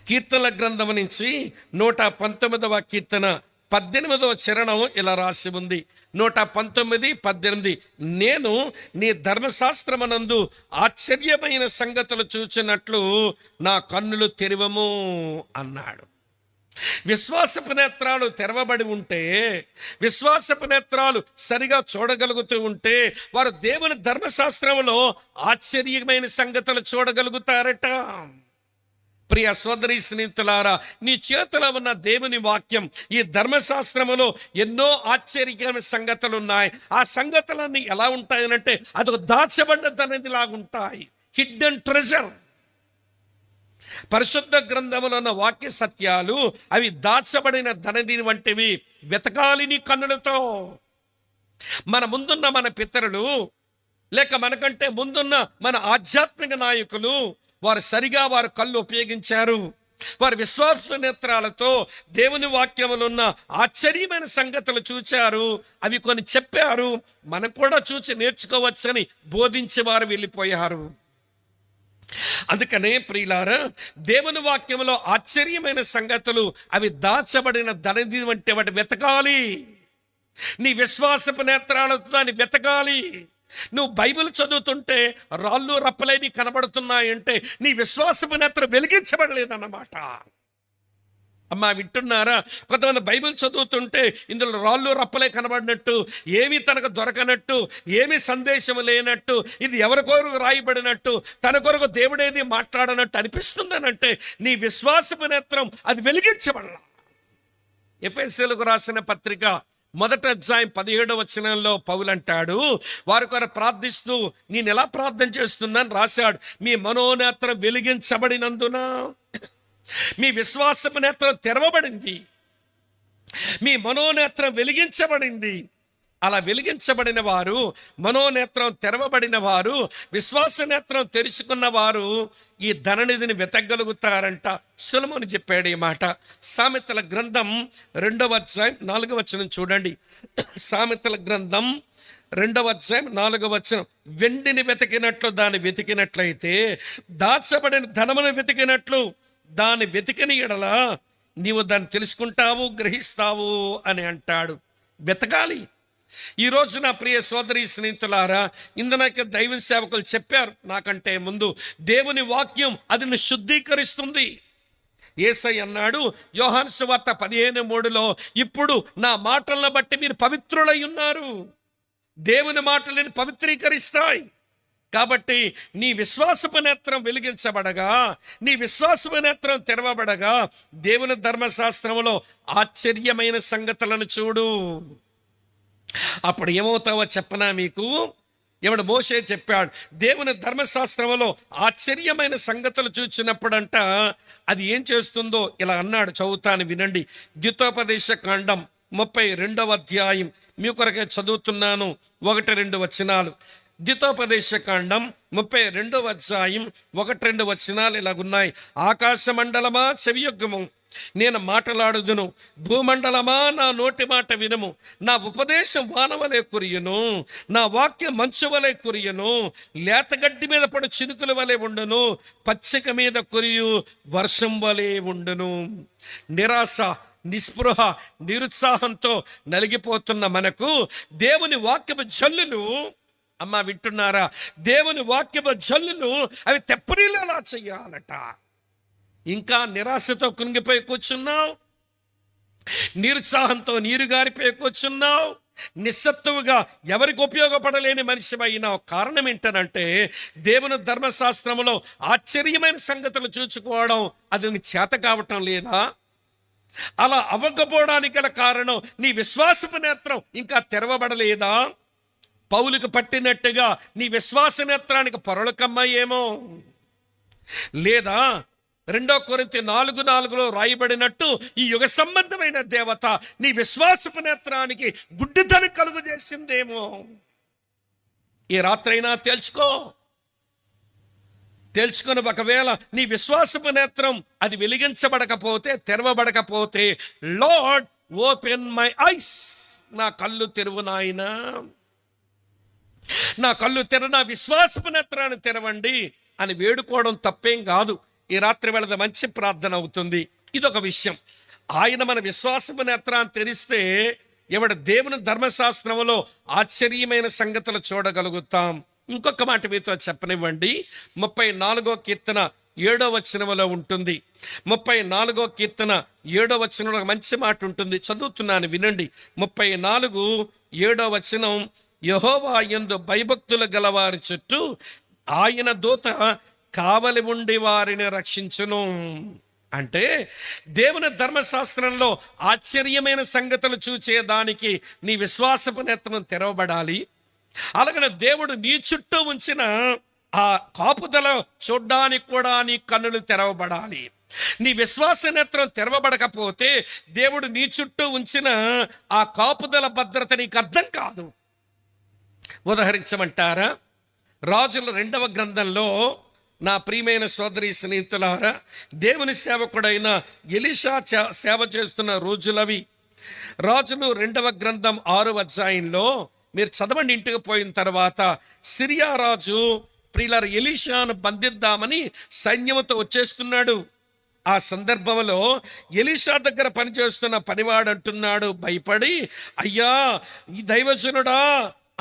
Speaker 1: కీర్తన గ్రంథం నుంచి 119వ కీర్తన 18వ చరణం ఇలా రాసి ఉంది. 119:18, నేను నీ ధర్మశాస్త్రమనందు ఆశ్చర్యమైన సంగతులు చూచినట్లు నా కన్నులు తెరవము అన్నాడు. విశ్వాసపు నేత్రాలు తెరవబడి ఉంటే, విశ్వాసపు నేత్రాలు సరిగా చూడగలుగుతూ ఉంటే వారు దేవుని ధర్మశాస్త్రంలో ఆశ్చర్యమైన సంగతులు చూడగలుగుతారట. ప్రియ సోదరి స్నేహితులారా, నీ చేతిలో ఉన్న దేవుని వాక్యం, ఈ ధర్మశాస్త్రములో ఎన్నో ఆశ్చర్యమైన సంగతులు ఉన్నాయి. ఆ సంగతులన్నీ ఎలా ఉంటాయనంటే అదొక దాచబడ్డదనేది లాగుంటాయి, హిడ్డెన్ ట్రెజర్. పరిశుద్ధ గ్రంథములో ఉన్న వాక్య సత్యాలు అవి దాచబడిన ధనదిని వంటివి. వెతకాలి నీ కన్నులతో. మన ముందున్న మన పితరులు, లేక మనకంటే ముందున్న మన ఆధ్యాత్మిక నాయకులు, వారు సరిగా వారు కళ్ళు ఉపయోగించారు. వారి విశ్వాస నేత్రాలతో దేవుని వాక్యములో ఉన్న ఆశ్చర్యమైన సంగతులు చూచారు, అవి కొన్ని చెప్పారు, మనం కూడా చూసి నేర్చుకోవచ్చని బోధించి వారు వెళ్ళిపోయారు. అందుకనే ప్రియులారా, దేవుని వాక్యంలో ఆశ్చర్యమైన సంగతులు అవి దాచబడిన ధనది వంటి వాటి వెతకాలి. నీ విశ్వాసపు నేత్రాలతో దాన్ని వెతకాలి. నువ్వు బైబిల్ చదువుతుంటే రాళ్ళు రప్పలే నీ కనబడుతున్నాయంటే నీ విశ్వాసపు నేత్రం వెలిగించబడలేదన్నమాట. అమ్మా వింటున్నారా? కొంతమంది బైబిల్ చదువుతుంటే ఇందులో రాళ్ళు రప్పలే కనబడినట్టు, ఏమీ తనకు దొరకనట్టు, ఏమీ సందేశం లేనట్టు, ఇది ఎవరి కొరకు రాయబడినట్టు, తన కొరకు దేవుడేది మాట్లాడనట్టు అనిపిస్తుందనంటే నీ విశ్వాసపు నేత్రం అది వెలిగించబడాల. ఎఫెసీయులకు రాసిన పత్రిక 1వ అధ్యాయం 17వ వచనంలో పౌలు అంటాడు, వారి కొరకు ప్రార్థిస్తూ నేను ఎలా ప్రార్థన చేస్తున్నాను రాశాడు. మీ మనోనేత్రం వెలిగించబడినందున, మీ విశ్వాసపు నేత్రం తెరవబడింది. మీ మనోనేత్రం వెలిగించబడింది. అలా వెలిగించబడిన వారు, మనోనేత్రం తెరవబడిన వారు, విశ్వాస నేత్రం తెరుచుకున్న వారు ఈ ధననిధిని వెతకగలుగుతారంట. సొలొమోను చెప్పాడు ఈ మాట. సామెతల గ్రంథం 2వ అధ్యాయం 4వ వచనం చూడండి. సామెతల గ్రంథం 2వ అధ్యాయం 4వ వచనం. వెండిని వెతికినట్లు దాన్ని వెతికినట్లయితే, దాచబడిన ధనమును వెతికినట్లు దాన్ని వెతికిన ఎడల నీవు దాన్ని తెలుసుకుంటావు, గ్రహిస్తావు అని అంటాడు. వెతకాలి. ఈరోజు నా ప్రియ సోదరి స్నేహితులారా, ఇందునక దైవ సేవకులు చెప్పారు నాకంటే ముందు, దేవుని వాక్యం అది శుద్ధీకరిస్తుంది. యేసయ్య అన్నాడు యోహాను సువార్త 15:3, ఇప్పుడు నా మాటలను బట్టి మీరు పవిత్రులై ఉన్నారు. దేవుని మాటలను పవిత్రీకరిస్తాయి. కాబట్టి నీ విశ్వాసపు నేత్రం వెలిగించబడగా, నీ విశ్వాసపు నేత్రం తెరవబడగా, దేవుని ధర్మశాస్త్రంలో ఆశ్చర్యమైన సంగతులను చూడు. అప్పుడు ఏమవుతావో చెప్పనా మీకు? ఎవడు మోషే చెప్పాడు, దేవుని ధర్మశాస్త్రంలో ఆశ్చర్యమైన సంగతులు చూచినప్పుడంట అది ఏం చేస్తుందో ఇలా అన్నాడు. చదువుతాను వినండి. ద్వితోపదేశ కాండం 32వ అధ్యాయం మీ కొరకే చదువుతున్నాను, 1-2 వచనాలు. ద్వితోపదేశ కాండం 32వ అధ్యాయం 1-2 వచనాలు ఇలాగున్నాయి. ఆకాశ మండలమా చెవియొగ్గము, నేను మాటలాడుదును. భూమండలమా నా నోటి మాట వినుము. నా ఉపదేశం వానవలే కురియును, నా వాక్యం మంచు వలె కురియును. లేతగడ్డి మీద పడు చినుకుల వలె ఉండును, పచ్చిక మీద కురియు వర్షం వలె ఉండును. నిరాశ, నిస్పృహ, నిరుత్సాహంతో నలిగిపోతున్న మనకు దేవుని వాక్యపు జల్లులు, అమ్మా వింటున్నారా? దేవుని వాక్యపు జల్లులు అవి తెప్పరిల్లేలా చెయ్యాలట. ఇంకా నిరాశతో కృంగిపోయి కూర్చున్నావు, నిరుత్సాహంతో నీరు గారిపోయి కూర్చున్నావు, నిస్సత్తువుగా ఎవరికి ఉపయోగపడలేని మనిషి అయినావు. కారణం ఏంటనంటే దేవుని ధర్మశాస్త్రంలో ఆశ్చర్యమైన సంగతులు చూసుకోవడం అది నీకు చేత కావటం లేదా? అలా అవ్వకపోవడానికి గల కారణం నీ విశ్వాసపు నేత్రం ఇంకా తెరవబడలేదా? పౌలుకు పట్టినట్టుగా నీ విశ్వాస నేత్రానికి పొరలకమ్మ ఏమో, లేదా 2 కొరింథీ 4:4 రాయబడినట్టు ఈ యుగ సంబంధమైన దేవత నీ విశ్వాసపు నేత్రానికి గుడ్డితనం కలుగు చేసిందేమో. ఈ రాత్రైనా తేల్చుకొని ఒకవేళ నీ విశ్వాసపు నేత్రం అది వెలిగించబడకపోతే, తెరవబడకపోతే, లార్డ్ ఓపెన్ మై ఐస్, నా కళ్ళు తెరువు నాయనా, నా కళ్ళు తెర, నా విశ్వాసపు నేత్రాన్ని తెరవండి అని వేడుకోవడం తప్పేం కాదు. ఈ రాత్రి వేళ మంచి ప్రార్థన అవుతుంది. ఇదొక విషయం. ఆయన మన విశ్వాసపు నేత్రాన్ని తెరిస్తే ఎవడ దేవుని ధర్మశాస్త్రంలో ఆశ్చర్యమైన సంగతులు చూడగలుగుతాం. ఇంకొక మాట మీతో చెప్పనివ్వండి. 34వ కీర్తన 7వ వచనంలో ఉంటుంది. 34వ కీర్తన 7వ వచనంలో మంచి మాట ఉంటుంది, చదువుతున్నాను వినండి. 34:7 వచనం. యెహోవా యందు భయభక్తులు గలవారి చుట్టూ ఆయన దూత కావలి ఉండి వారిని రక్షించును. అంటే దేవుని ధర్మశాస్త్రంలో ఆశ్చర్యమైన సంగతులు చూచేదానికి నీ విశ్వాసపు నేత్రం తెరవబడాలి. అలాగనే దేవుడు నీ చుట్టూ ఉంచిన ఆ కాపుదల చూడ్డానికి కూడా నీ కన్నులు తెరవబడాలి. నీ విశ్వాస నేత్రం తెరవబడకపోతే దేవుడు నీ చుట్టూ ఉంచిన ఆ కాపుదల భద్రత నీకు అర్థం కాదు. ఉదహరించమంటారా? రాజుల 2వ గ్రంథంలో నా ప్రియమైన సోదరి స్నేహితులారా, దేవుని సేవకుడైన ఎలీషా సేవ చేస్తున్న రోజులవి. రాజులు 2వ గ్రంథం 6వ అధ్యాయంలో మీరు చదవండి. ఇంటికి పోయిన తర్వాత సిరియా రాజు ప్రియులారా ఎలీషాను బంధిద్దామని సైన్యంతో వచ్చేస్తున్నాడు. ఆ సందర్భంలో ఎలీషా దగ్గర పనిచేస్తున్న పనివాడు అంటున్నాడు భయపడి, అయ్యా ఈ దైవజనుడా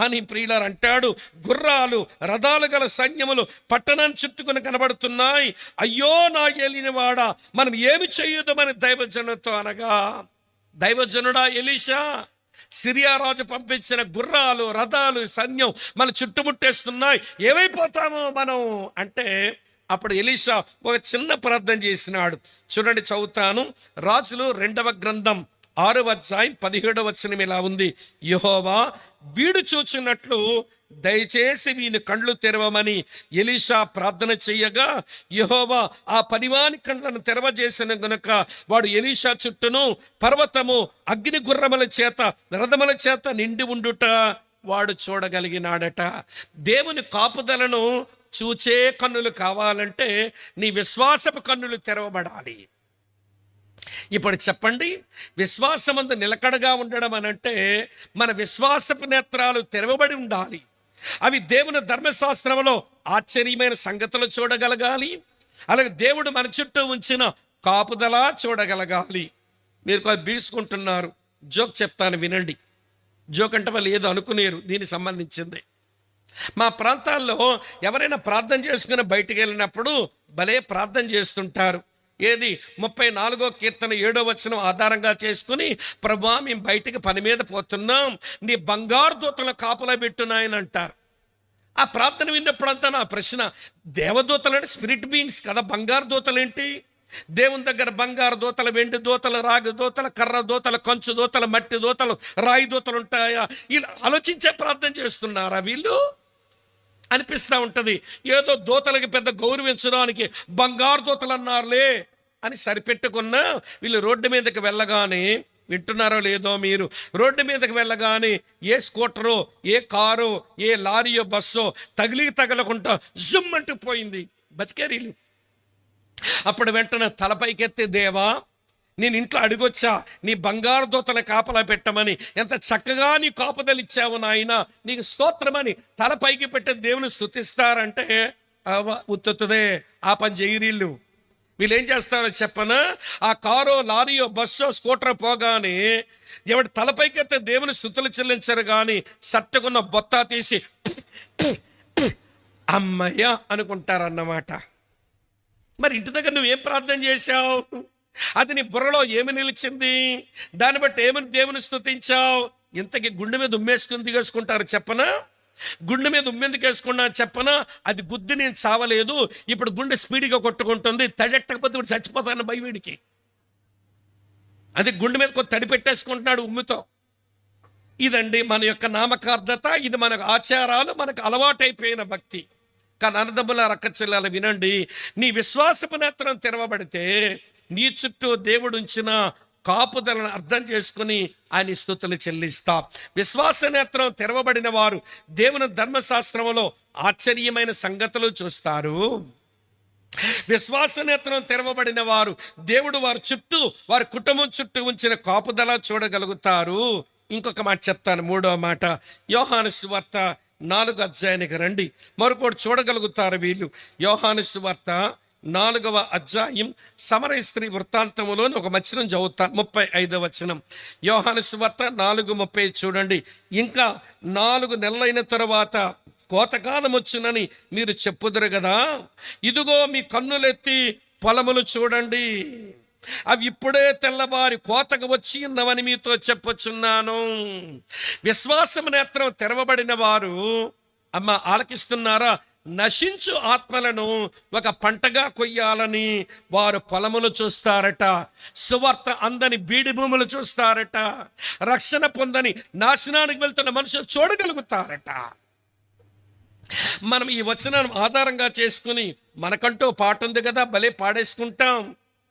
Speaker 1: అని ప్రియులారు అంటాడు. గుర్రాలు, రథాలు గల సైన్యములు పట్టణాన్ని చుట్టుకుని కనబడుతున్నాయి. అయ్యో నా ఏలినవాడా, మనం ఏమి చెయ్యుదమని దైవజనుడితో అనగా, దైవజనుడా ఎలీషా, సిరియా రాజు పంపించిన గుర్రాలు, రథాలు, సైన్యం మన చుట్టుముట్టేస్తున్నాయి, ఏమైపోతామో మనం అంటే, అప్పుడు ఎలీషా ఒక చిన్న ప్రార్థన చేసినాడు. చూడండి, చదువుతాను. రాజులు 2వ గ్రంథం 6:17 ఇలా ఉంది, యెహోవా వీడు చూచినట్లు దయచేసి వీని కండ్లు తెరవమని ఎలీషా ప్రార్థన చెయ్యగా యెహోవా ఆ పనివాని కండ్లను తెరవజేసిన గనుక వాడు ఎలీషా చుట్టూను పర్వతము అగ్ని గుర్రముల చేత రథముల చేత నిండి ఉండుట వాడు చూడగలిగినాడట. దేవుని కాపుదలను చూచే కన్నులు కావాలంటే నీ విశ్వాసపు కన్నులు తెరవబడాలి. ఇప్పుడు చెప్పండి, విశ్వాసమందు నిలకడగా ఉండడం అనంటే మన విశ్వాసపు నేత్రాలు తెరవబడి ఉండాలి. అవి దేవుని ధర్మశాస్త్రంలో ఆశ్చర్యమైన సంగతులు చూడగలగాలి. అలాగే దేవుడు మన చుట్టూ ఉంచిన కాపుదల చూడగలగాలి. మీరు బీసుకుంటున్నారు, జోక్ చెప్తాను వినండి. జోక్ అంటే వాళ్ళు ఏదో అనుకునేరు, దీనికి సంబంధించింది. మా ప్రాంతాల్లో ఎవరైనా ప్రార్థన చేసుకుని బయటికి వెళ్ళినప్పుడు భలే ప్రార్థన చేస్తుంటారు. ఏది 34వ కీర్తన 7వ వచనం ఆధారంగా చేసుకుని, ప్రభువా మేము బయటికి పని మీద పోతున్నాం, నీ బంగారు దూతలను కాపలా పెట్టున్నాయని అంటారు. ఆ ప్రార్థన విన్నప్పుడంతా నా ప్రశ్న, దేవదూతలు అంటే స్పిరిట్ బీయింగ్స్ కదా, బంగారు దూతలు ఏంటి? దేవుని దగ్గర బంగారు దూతలు, వెండి దూతలు, రాగి దూతలు, కర్ర దూతలు, కంచు దూతలు, మట్టి దూతలు, రాయి దూతలు ఉంటాయా? ఇలా ఆలోచించే ప్రార్థన చేస్తున్నారా వీళ్ళు అనిపిస్తూ ఉంటుంది. ఏదో దూతలకి పెద్ద గౌరవించడానికి బంగారు దూతలు అన్నారులే అని సరిపెట్టుకున్నా వీళ్ళు రోడ్డు మీదకి వెళ్ళగానే, వింటున్నారో లేదో మీరు, రోడ్డు మీదకి వెళ్ళగానే ఏ స్కూటరో, ఏ కారో, ఏ లారీయో, బస్సో తగలకుండా జుమ్ అంటూ పోయింది, బతికారు వీళ్ళు. అప్పుడు వెంటనే తలపైకెత్తి, దేవా నేను ఇంట్లో అడిగొచ్చా నీ బంగారు దూతల కాపలా పెట్టమని, ఎంత చక్కగా నీ కాపుదలు ఇచ్చావు నాయన, నీకు స్తోత్రమని తలపైకి పెట్టి దేవుని స్తుతిస్తారంటే ఉత్తుతుదే ఆ పని చేయరీళ్ళు. వీళ్ళు ఏం చేస్తారో చెప్పనా, ఆ కారో, లారీయో, బస్సో, స్కూటర్ పోగానే ఎవడు తలపైకెత్తే దేవుని స్తుతులు చెల్లించరు కానీ సట్టుకున్న బొత్తా తీసి అమ్మయ్య అనుకుంటారన్నమాట. మరి ఇంటి దగ్గర నువ్వేం ప్రార్థన చేశావు? అది నీ బుర్రలో ఏమి నిలిచింది? దాన్ని బట్టి ఏమని దేవుని స్తుతించావు? ఇంతకీ గుండె మీద ఉమ్మేసుకుని దిగేసుకుంటారు చెప్పనా? గుండె మీద ఉమ్మెందుకు వేసుకున్నా చెప్పనా? అది గుద్ది నేను చావలేదు, ఇప్పుడు గుండె స్పీడ్గా కొట్టుకుంటుంది, తడెట్టకపోతే ఇప్పుడు చచ్చిపోతాను భయవీడికి. అది గుండె మీద కొద్ది తడి పెట్టేసుకుంటున్నాడు ఉమ్మితో. ఇదండి మన యొక్క నామకార్థత, ఇది మనకు ఆచారాలు, మనకు అలవాటైపోయిన భక్తి. కానీ అన్నదమ్ముల రక్కచెల్లాల వినండి, నీ విశ్వాసపు నేత్రం తెరవబడితే నీ చుట్టూ దేవుడు ఉంచిన కాపుదలను అర్థం చేసుకుని ఆయన స్తుతులు చెల్లిస్తా. విశ్వాస నేత్రం తెరవబడిన వారు దేవుని ధర్మశాస్త్రంలో ఆశ్చర్యమైన సంగతులు చూస్తారు. విశ్వాస నేత్రం తెరవబడిన వారు దేవుడు వారి చుట్టూ, వారి కుటుంబం చుట్టూ ఉంచిన కాపుదల చూడగలుగుతారు. ఇంకొక మాట చెప్తాను, 3వ మాట, యోహాను సువార్త 4వ అధ్యాయానికి రండి. మరొకటి చూడగలుగుతారు వీళ్ళు. యోహాను సువార్త 4వ అధ్యాయం సమరయ స్త్రీ వృత్తాంతములోని ఒక వచనం చదువుతాను, 35వ వచనం. యోహాను సువార్త 4:30 చూడండి. ఇంకా 4 నెలలైన తరువాత కోతకాలం వచ్చునని మీరు చెప్పుదురు కదా, ఇదిగో మీ కన్నులెత్తి పొలములు చూడండి, అవి ఇప్పుడే తెల్లబారి కోతకు వచ్చి ఉన్నవని మీతో చెప్పొచ్చున్నాను. విశ్వాసం నేత్రం తెరవబడిన వారు, అమ్మ ఆలకిస్తున్నారా, నశించు ఆత్మలను ఒక పంటగా కొయ్యాలని వారు పొలములు చూస్తారట, సువార్త అందని బీడి భూములు చూస్తారట, రక్షణ పొందని నాశనానికి వెళ్తున్న మనుషులు చూడగలుగుతారట. మనం ఈ వచనం ఆధారంగా చేసుకుని మనకంటూ పాట ఉంది కదా, భలే పాడేసుకుంటాం.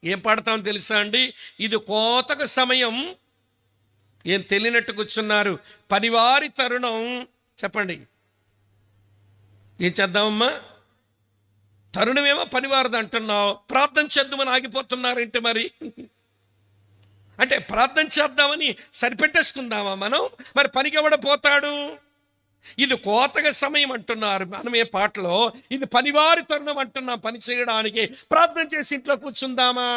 Speaker 1: ఏం పాడతాం తెలుసా అండి? ఇది కోతక సమయం, ఏం తెలియనట్టు కూర్చున్నారు, పనివారి తరుణం. చెప్పండి, ఏం చేద్దామమ్మా? తరుణమేమో పనివారిది అంటున్నావు, ప్రార్థన చేద్దామని ఆగిపోతున్నారేంటి మరి? అంటే ప్రార్థన చేద్దామని సరిపెట్టేసుకుందామా మనం? మరి పనికి ఎవడ పోతాడు? ఇది కోతక సమయం అంటున్నారు మనమే పాటలో, ఇది పనివారి తరుణం అంటున్నాం పని చేయడానికి. ప్రార్థన చేసి ఇంట్లో కూర్చుందామా?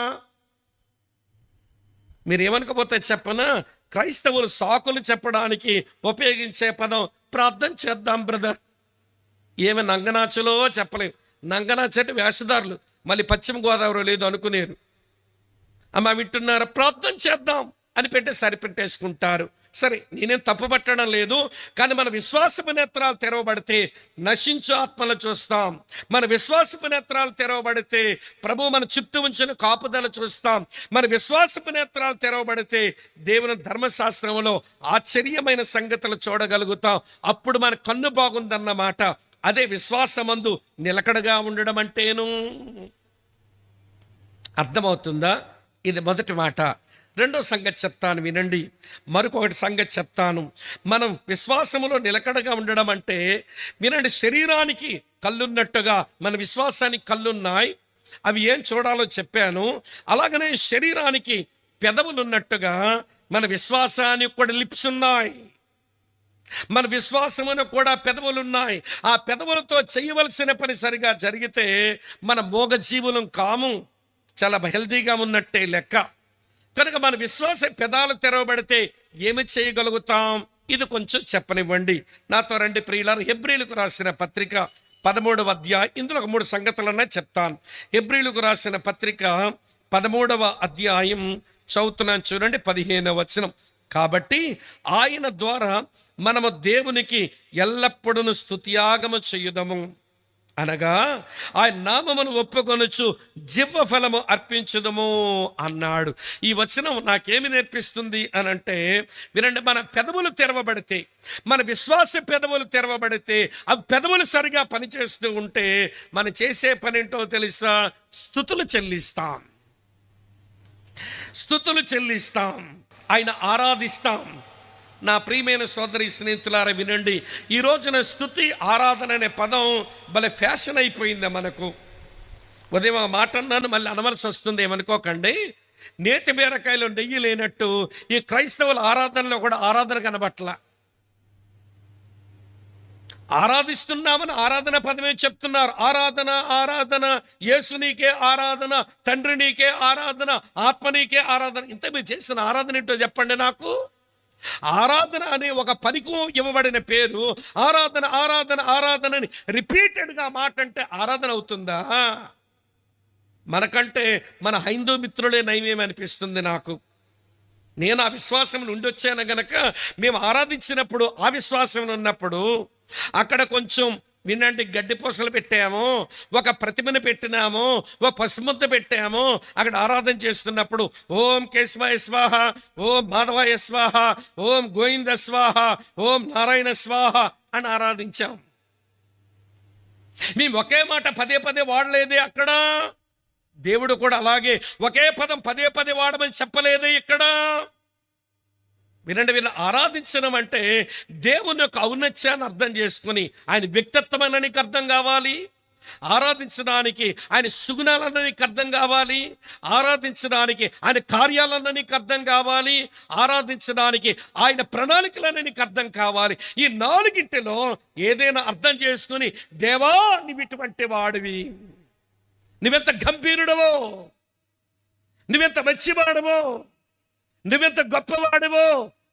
Speaker 1: మీరు ఏమనుకోపోతే చెప్పనా, క్రైస్తవులు సాకులు చెప్పడానికి ఉపయోగించే పదం ప్రార్థన చేద్దాం బ్రదర్. ఏమి నంగనాచులో చెప్పలేం. నంగనాచంటే వేషధారులు, మళ్ళీ పశ్చిమ గోదావరి లేదు అనుకునేరు. అమ్మ వింటున్నారా? ప్రార్థన చేద్దాం అని పెట్టి సరిపెట్టేసుకుంటారు. సరే, నేనేం తప్పు పట్టడం లేదు, కానీ మన విశ్వాసపు నేత్రాలు తెరవబడితే నశించు ఆత్మలు చూస్తాం. మన విశ్వాసపు నేత్రాలు తెరవబడితే ప్రభు మన చుట్టూ ఉంచిన కాపుదల చూస్తాం. మన విశ్వాసపు నేత్రాలు తెరవబడితే దేవుని ధర్మశాస్త్రంలో ఆశ్చర్యమైన సంగతులు చూడగలుగుతాం. అప్పుడు మన కన్ను బాగుందన్నమాట. అదే విశ్వాసమందు నిలకడగా ఉండడం అంటేను. అర్థమవుతుందా? ఇది మొదటి మాట. రెండో సంగతి చెప్తాను, వినండి. మరొకటి సంగతి చెప్తాను. మనం విశ్వాసములో నిలకడగా ఉండడం అంటే, వినండి, శరీరానికి కళ్ళున్నట్టుగా మన విశ్వాసానికి కళ్ళున్నాయి. అవి ఏం చూడాలో చెప్పాను. అలాగనే శరీరానికి పెదవులున్నట్టుగా మన విశ్వాసానికి కూడా లిప్స్ ఉన్నాయి. మన విశ్వాసమును కూడా పెదవులున్నాయి. ఆ పెదవులతో చేయవలసిన పని సరిగా జరిగితే మన మూగజీవులం కాము, చాలా హెల్దీగా ఉన్నట్టే లెక్క. కనుక మన విశ్వాస పెదాలు తెరవబడితే ఏమి చేయగలుగుతాం? ఇది కొంచెం చెప్పనివ్వండి. నాతో రండి ప్రియులారు. హెబ్రీలకు రాసిన పత్రిక 13వ అధ్యాయం, ఇందులో 3 సంగతులన్నా చెప్తాను. హెబ్రీలకు రాసిన పత్రిక 13వ అధ్యాయం చదువుతున్నాను, చూడండి, 15వ వచనం. కాబట్టి ఆయన ద్వారా మనము దేవునికి ఎల్లప్పుడూ స్తుతియాగము చేయుదము, అనగా ఆయన నామమును ఒప్పుకొనుచు జివ్వ ఫలము అర్పించుదము అన్నాడు. ఈ వచనం నాకేమి నేర్పిస్తుంది అని అంటే, వినండి, మన పెదవులు తెరవబడితే, మన విశ్వాస పెదవులు తెరవబడితే, ఆ పెదవులు సరిగా పనిచేస్తూ ఉంటే మనం చేసే పని ఏంటో తెలుసా? స్తుతులు చెల్లిస్తాం, స్తుతులు చెల్లిస్తాం, ఆయన ఆరాధిస్తాం. నా ప్రియమైన సోదరి స్నేహితులారా, వినండి, ఈ రోజున స్తుతి ఆరాధన అనే పదం భలే ఫ్యాషన్ అయిపోయింది మనకు. ఉదయం ఆ మాట అన్నాను, మళ్ళీ అనవలసి వస్తుంది, ఏమనుకోకండి. నేతి బీరకాయలు నెయ్యి లేనట్టు ఈ క్రైస్తవుల ఆరాధనలో కూడా ఆరాధన కనబట్ల. ఆరాధిస్తున్నామని ఆరాధన పదమే చెప్తున్నారు. ఆరాధన, ఆరాధన, యేసు నీకే ఆరాధన, తండ్రి నీకే ఆరాధన, ఆత్మ నీకే ఆరాధన. ఇంత మీరు చేసిన ఆరాధన ఏంటో చెప్పండి నాకు. ఆరాధన అనే ఒక పనికి ఇవ్వబడిన పేరు ఆరాధన. ఆరాధన ఆరాధనని రిపీటెడ్గా మాట అంటే ఆరాధన అవుతుందా? మనకంటే మన హైందూ మిత్రులే నయమేమనిపిస్తుంది నాకు. నేను ఆ విశ్వాసం నుండి వచ్చాను గనక మేము ఆరాధించినప్పుడు, ఆ విశ్వాసం ఉన్నప్పుడు అక్కడ కొంచెం వినండి, గడ్డి పూసలు పెట్టాము, ఒక ప్రతిమను పెట్టినాము, ఒక పసుముద్ద పెట్టాము. అక్కడ ఆరాధన చేస్తున్నప్పుడు ఓం కేశవాయ స్వాహ, ఓం మాధవాయ స్వాహ, ఓం గోవింద స్వాహ, ఓం నారాయణ స్వాహ అని ఆరాధించాం. మేము ఒకే మాట పదే పదే వాడలేదే అక్కడ. దేవుడు కూడా అలాగే ఒకే పదం పదే పదే వాడమని చెప్పలేదే ఇక్కడ. వినండి, వీళ్ళు ఆరాధించడం అంటే దేవుని యొక్క ఔన్నత్యాన్ని అర్థం చేసుకుని ఆయన వ్యక్తిత్వాన్ని నీకు అర్థం కావాలి. ఆరాధించడానికి ఆయన సుగుణాలన్న నీకు అర్థం కావాలి. ఆరాధించడానికి ఆయన కార్యాలన్న నీకు అర్థం కావాలి. ఆరాధించడానికి ఆయన ప్రణాళికలన్న నీకు అర్థం కావాలి. ఈ 4గింటిలో ఏదైనా అర్థం చేసుకుని, దేవా నీవు ఇటువంటి వాడివి, నువ్వెంత గంభీరుడవో, నువ్వెంత మంచివాడవో, నువ్వెంత గొప్పవాడివో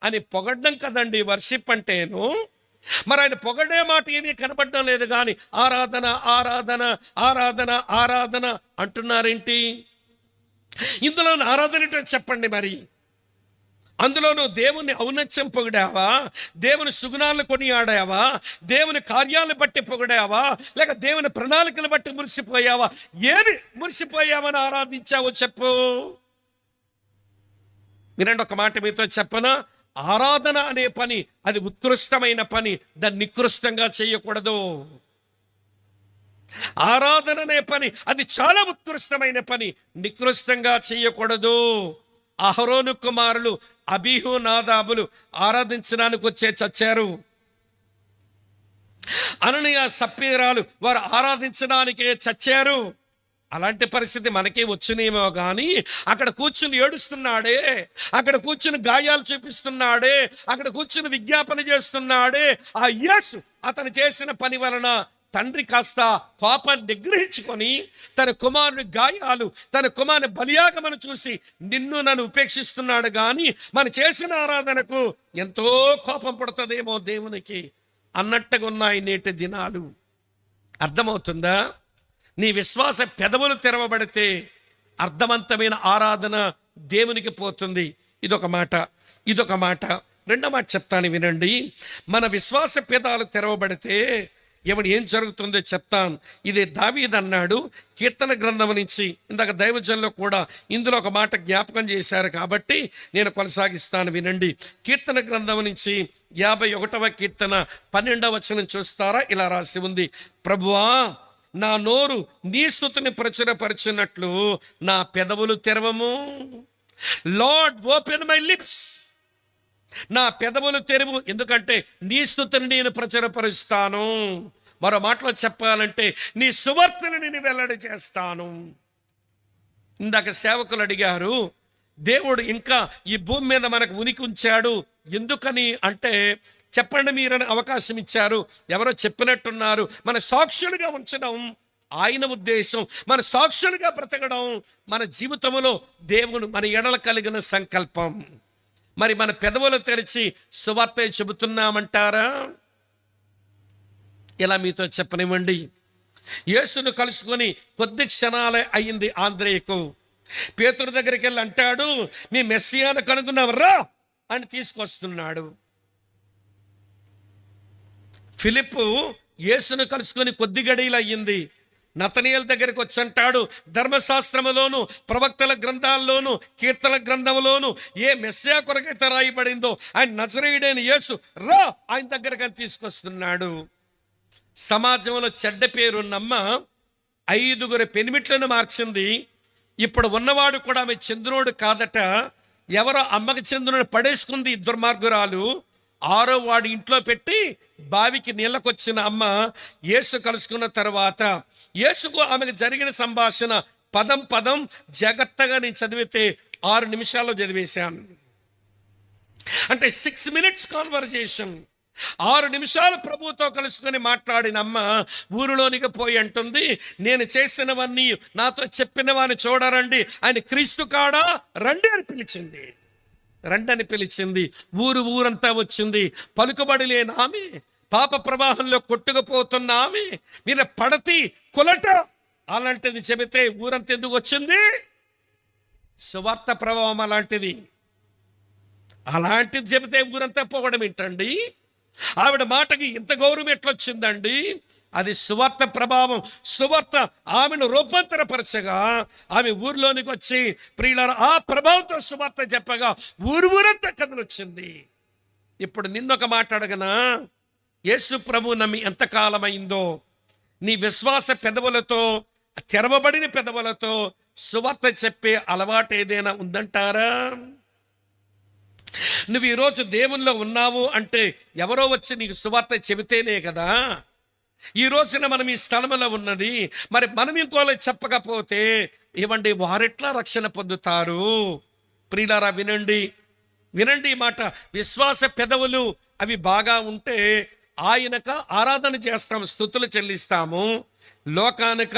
Speaker 1: అని పొగడ్డం కదండి వర్షిప్ అంటేను. మరి ఆయన పొగడే మాట ఏమీ కనపడడం లేదు, కానీ ఆరాధన ఆరాధన ఆరాధన ఆరాధన అంటున్నారేంటి? ఇందులో ఆరాధన ఏంటో చెప్పండి. మరి అందులోనూ దేవుని ఔన్నత్యం పొగిడావా, దేవుని సుగుణాలను కొనియాడావా, దేవుని కార్యాలను బట్టి పొగిడావా, లేక దేవుని ప్రణాళికలు బట్టి మురిసిపోయావా? ఏది మురిసిపోయావని ఆరాధించావో చెప్పు. వినండి, ఒక మాట మీతో చెప్పనా? ఆరాధన అనే పని అది ఉత్కృష్టమైన పని, దాన్ని నికృష్టంగా చేయకూడదు. ఆరాధన అనే పని అది చాలా ఉత్కృష్టమైన పని, నికృష్టంగా చేయకూడదు. అహరోను కుమారులు అబీహు నాదాబులు ఆరాధించడానికి వచ్చే చచ్చారు. అననీయ సప్పీరాలు వారు ఆరాధించడానికే చచ్చారు. అలాంటి పరిస్థితి మనకే వచ్చునేమో కానీ అక్కడ కూర్చుని ఏడుస్తున్నాడే, అక్కడ కూర్చుని గాయాలు చూపిస్తున్నాడే, అక్కడ కూర్చుని విజ్ఞాపన చేస్తున్నాడే, ఆ యేసు అతను చేసిన పని వలన తండ్రి కాస్త కోపాన్ని నిగ్రహించుకొని తన కుమారుని గాయాలు, తన కుమారుని బలియాగమను చూసి నిన్ను నన్ను ఉపేక్షిస్తున్నాడు. కానీ మనం చేసిన ఆరాధనకు ఎంతో కోపం పడుతుందేమో దేవునికి అన్నట్టుగా ఉన్నాయి నేటి దినాలు. అర్థమవుతుందా? నీ విశ్వాస పెదవులు తెరవబడితే అర్థవంతమైన ఆరాధన దేవునికి పోతుంది. ఇదొక మాట. రెండో మాట చెప్తాను వినండి. మన విశ్వాస పేదాలు తెరవబడితే ఏం జరుగుతుందో చెప్తాను. ఇది దావీదు అన్నాడు కీర్తన గ్రంథం నుంచి. ఇందాక దైవజనులు కూడా ఇందులో ఒక మాట జ్ఞాపకం చేశారు కాబట్టి నేను కొనసాగిస్తాను వినండి. కీర్తన గ్రంథం నుంచి 51వ కీర్తన 12వ వచనం చూస్తారా? ఇలా రాసి ఉంది, ప్రభువా నా నోరు నీ స్తుతిని ప్రచురపరచున్నట్లు నా పెదవులు తెరవము. లార్డ్ ఓపెన్ మై లిప్స్, నా పెదవులు తెరువు, ఎందుకంటే నీ స్తుతిని నేను ప్రచురపరుస్తాను. మరో మాటలో చెప్పాలంటే నీ సువార్తను నేను వెల్లడి చేస్తాను. ఇందాక సేవకులు అడిగారు, దేవుడు ఇంకా ఈ భూమి మీద మనకు ఉనికి ఉంచాడు ఎందుకని అంటే, చెప్పండి మీరని అవకాశం ఇచ్చారు. ఎవరో చెప్పినట్టున్నారు, మన సాక్షులుగా ఉంచడం ఆయన ఉద్దేశం, మన సాక్షులుగా బ్రతకడం మన జీవితంలో దేవుడు మన ఎడల కలిగిన సంకల్పం. మరి మన పెదవులు తెరిచి సువార్త చెబుతున్నామంటారా? ఇలా మీతో చెప్పనివ్వండి, యేసును కలుసుకొని కొద్ది క్షణాలే అయింది ఆంద్రేయకు. పేతురు దగ్గరికి వెళ్ళి అంటాడు, మీ మెస్సియాను కనుగొన్నావరా అని తీసుకొస్తున్నాడు. ఫిలిప్పు యేసును కలుసుకొని కొద్ది గడియలు అయ్యింది. నతనీయుల దగ్గరికి వచ్చి అంటాడు, ధర్మశాస్త్రములోను ప్రవక్తల గ్రంథాల్లోను కీర్తన గ్రంథంలోను ఏ మెస్సియా కొరకైతే రాయబడిందో ఆయన నజరేయుడైన యేసు రా, ఆయన దగ్గరికి తీసుకొస్తున్నాడు. సమాజంలో చెడ్డ పేరున్నమ్మ 5 పెనిమిట్లను మార్చింది. ఇప్పుడు ఉన్నవాడు కూడా ఆమె చంద్రుడు కాదట, ఎవరో అమ్మకి చంద్రుని పడేసుకుంది దుర్మార్గురాలు. 6వ వాడి ఇంట్లో పెట్టి బావికి నీళ్ళకొచ్చిన అమ్మ యేసు కలుసుకున్న తర్వాత యేసుకు ఆమెకు జరిగిన సంభాషణ పదం పదం జాగ్రత్తగా నేను చదివితే 6 నిమిషాల్లో చదివేశాను. అంటే 6 minutes కాన్వర్జేషన్. 6 నిమిషాలు ప్రభువుతో కలుసుకొని మాట్లాడిన అమ్మ ఊరిలోనికి పోయి అంటుంది, నేను చేసినవన్నీ నాతో చెప్పినవాని చూడరండి, ఆయన క్రీస్తు కాడా, రండి అని పిలిచింది. రండని పిలిచింది. ఊరంతా వచ్చింది. పలుకుబడి లేని ఆమె, పాప ప్రవాహంలో కొట్టుకుపోతున్న ఆమె మీద పడతి కొలట అలాంటిది చెబితే ఊరంతా ఎందుకు వచ్చింది? సువార్త ప్రభావం అలాంటిది. అలాంటిది చెబితే ఊరంతా పోవడం ఏంటండి? ఆవిడ మాటకి ఇంత గౌరవం ఎట్లొచ్చిందండి? అది సువార్త ప్రభావం. సువార్త ఆమెను రూపాంతరపరచగా ఆమె ఊరిలోనికి వచ్చి ప్రియులారా ఆ ప్రభావంతో సువార్త చెప్పగా ఊరంతా కదలొచ్చింది. ఇప్పుడు నిన్నొక మాట అడగనా? యేసు ప్రభు నమ్మి ఎంతకాలమైందో నీ విశ్వాస పెదవులతో, తెరవబడిన పెదవులతో సువార్త చెప్పే అలవాటు ఏదైనా ఉందంటారా? నువ్వు ఈరోజు దేవుల్లో ఉన్నావు అంటే ఎవరో వచ్చి నీకు సువార్త చెబితేనే కదా. ఈ రోజున మనం ఈ స్థలంలో ఉన్నది, మరి మనం ఇంకోలో చెప్పకపోతే ఇవ్వండి వారెట్లా రక్షణ పొందుతారు? ప్రియులారా వినండి, వినండి ఈ మాట. విశ్వాస పెదవులు అవి బాగా ఉంటే ఆయనక ఆరాధన చేస్తాము, స్తుతులు చెల్లిస్తాము, లోకానిక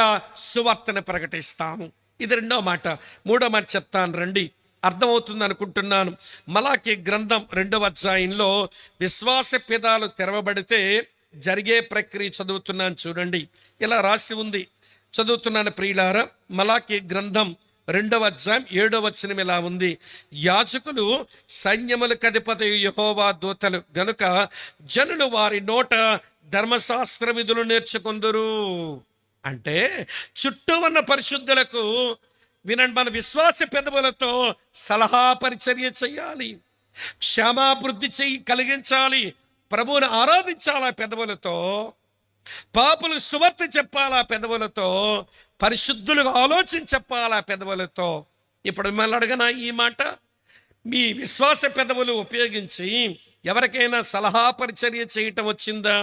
Speaker 1: సువార్తను ప్రకటిస్తాము. ఇది 2వ మాట. 3వ మాట చెప్తాను రండి, అర్థమవుతుంది అనుకుంటున్నాను. మలాకి గ్రంథం 2వ అధ్యాయంలో విశ్వాస పెదాలు తెరవబడితే జరిగే ప్రక్రియ చదువుతున్నాను చూడండి. ఇలా రాసి ఉంది, చదువుతున్నాను ప్రియులారా. మలాకి గ్రంథం 2వ అధ్యాయం 7వ వచనం ఇలా ఉంది, యాజకులు సైన్యములకు అధిపతి యెహోవా దూతలు గనుక జనులు వారి నోట ధర్మశాస్త్ర విధులు నేర్చుకుందురు. అంటే చుట్టూ ఉన్న పరిశుద్ధులకు వినండి, మన విశ్వాస పెదవులతో సలహా పరిచర్య చేయాలి, క్షమాభివృద్ధి కలిగించాలి, ప్రభువుని ఆరాధించాలా పెదవులతో, పాపులు సువార్త చెప్పాలా పెదవులతో, పరిశుద్ధులుగా ఆలోచన చెప్పాలా పెదవులతో. ఇప్పుడు మిమ్మల్ని అడగనా ఈ మాట? మీ విశ్వాస పెదవులు ఉపయోగించి ఎవరికైనా సలహా పరిచర్య చేయటం వచ్చిందా?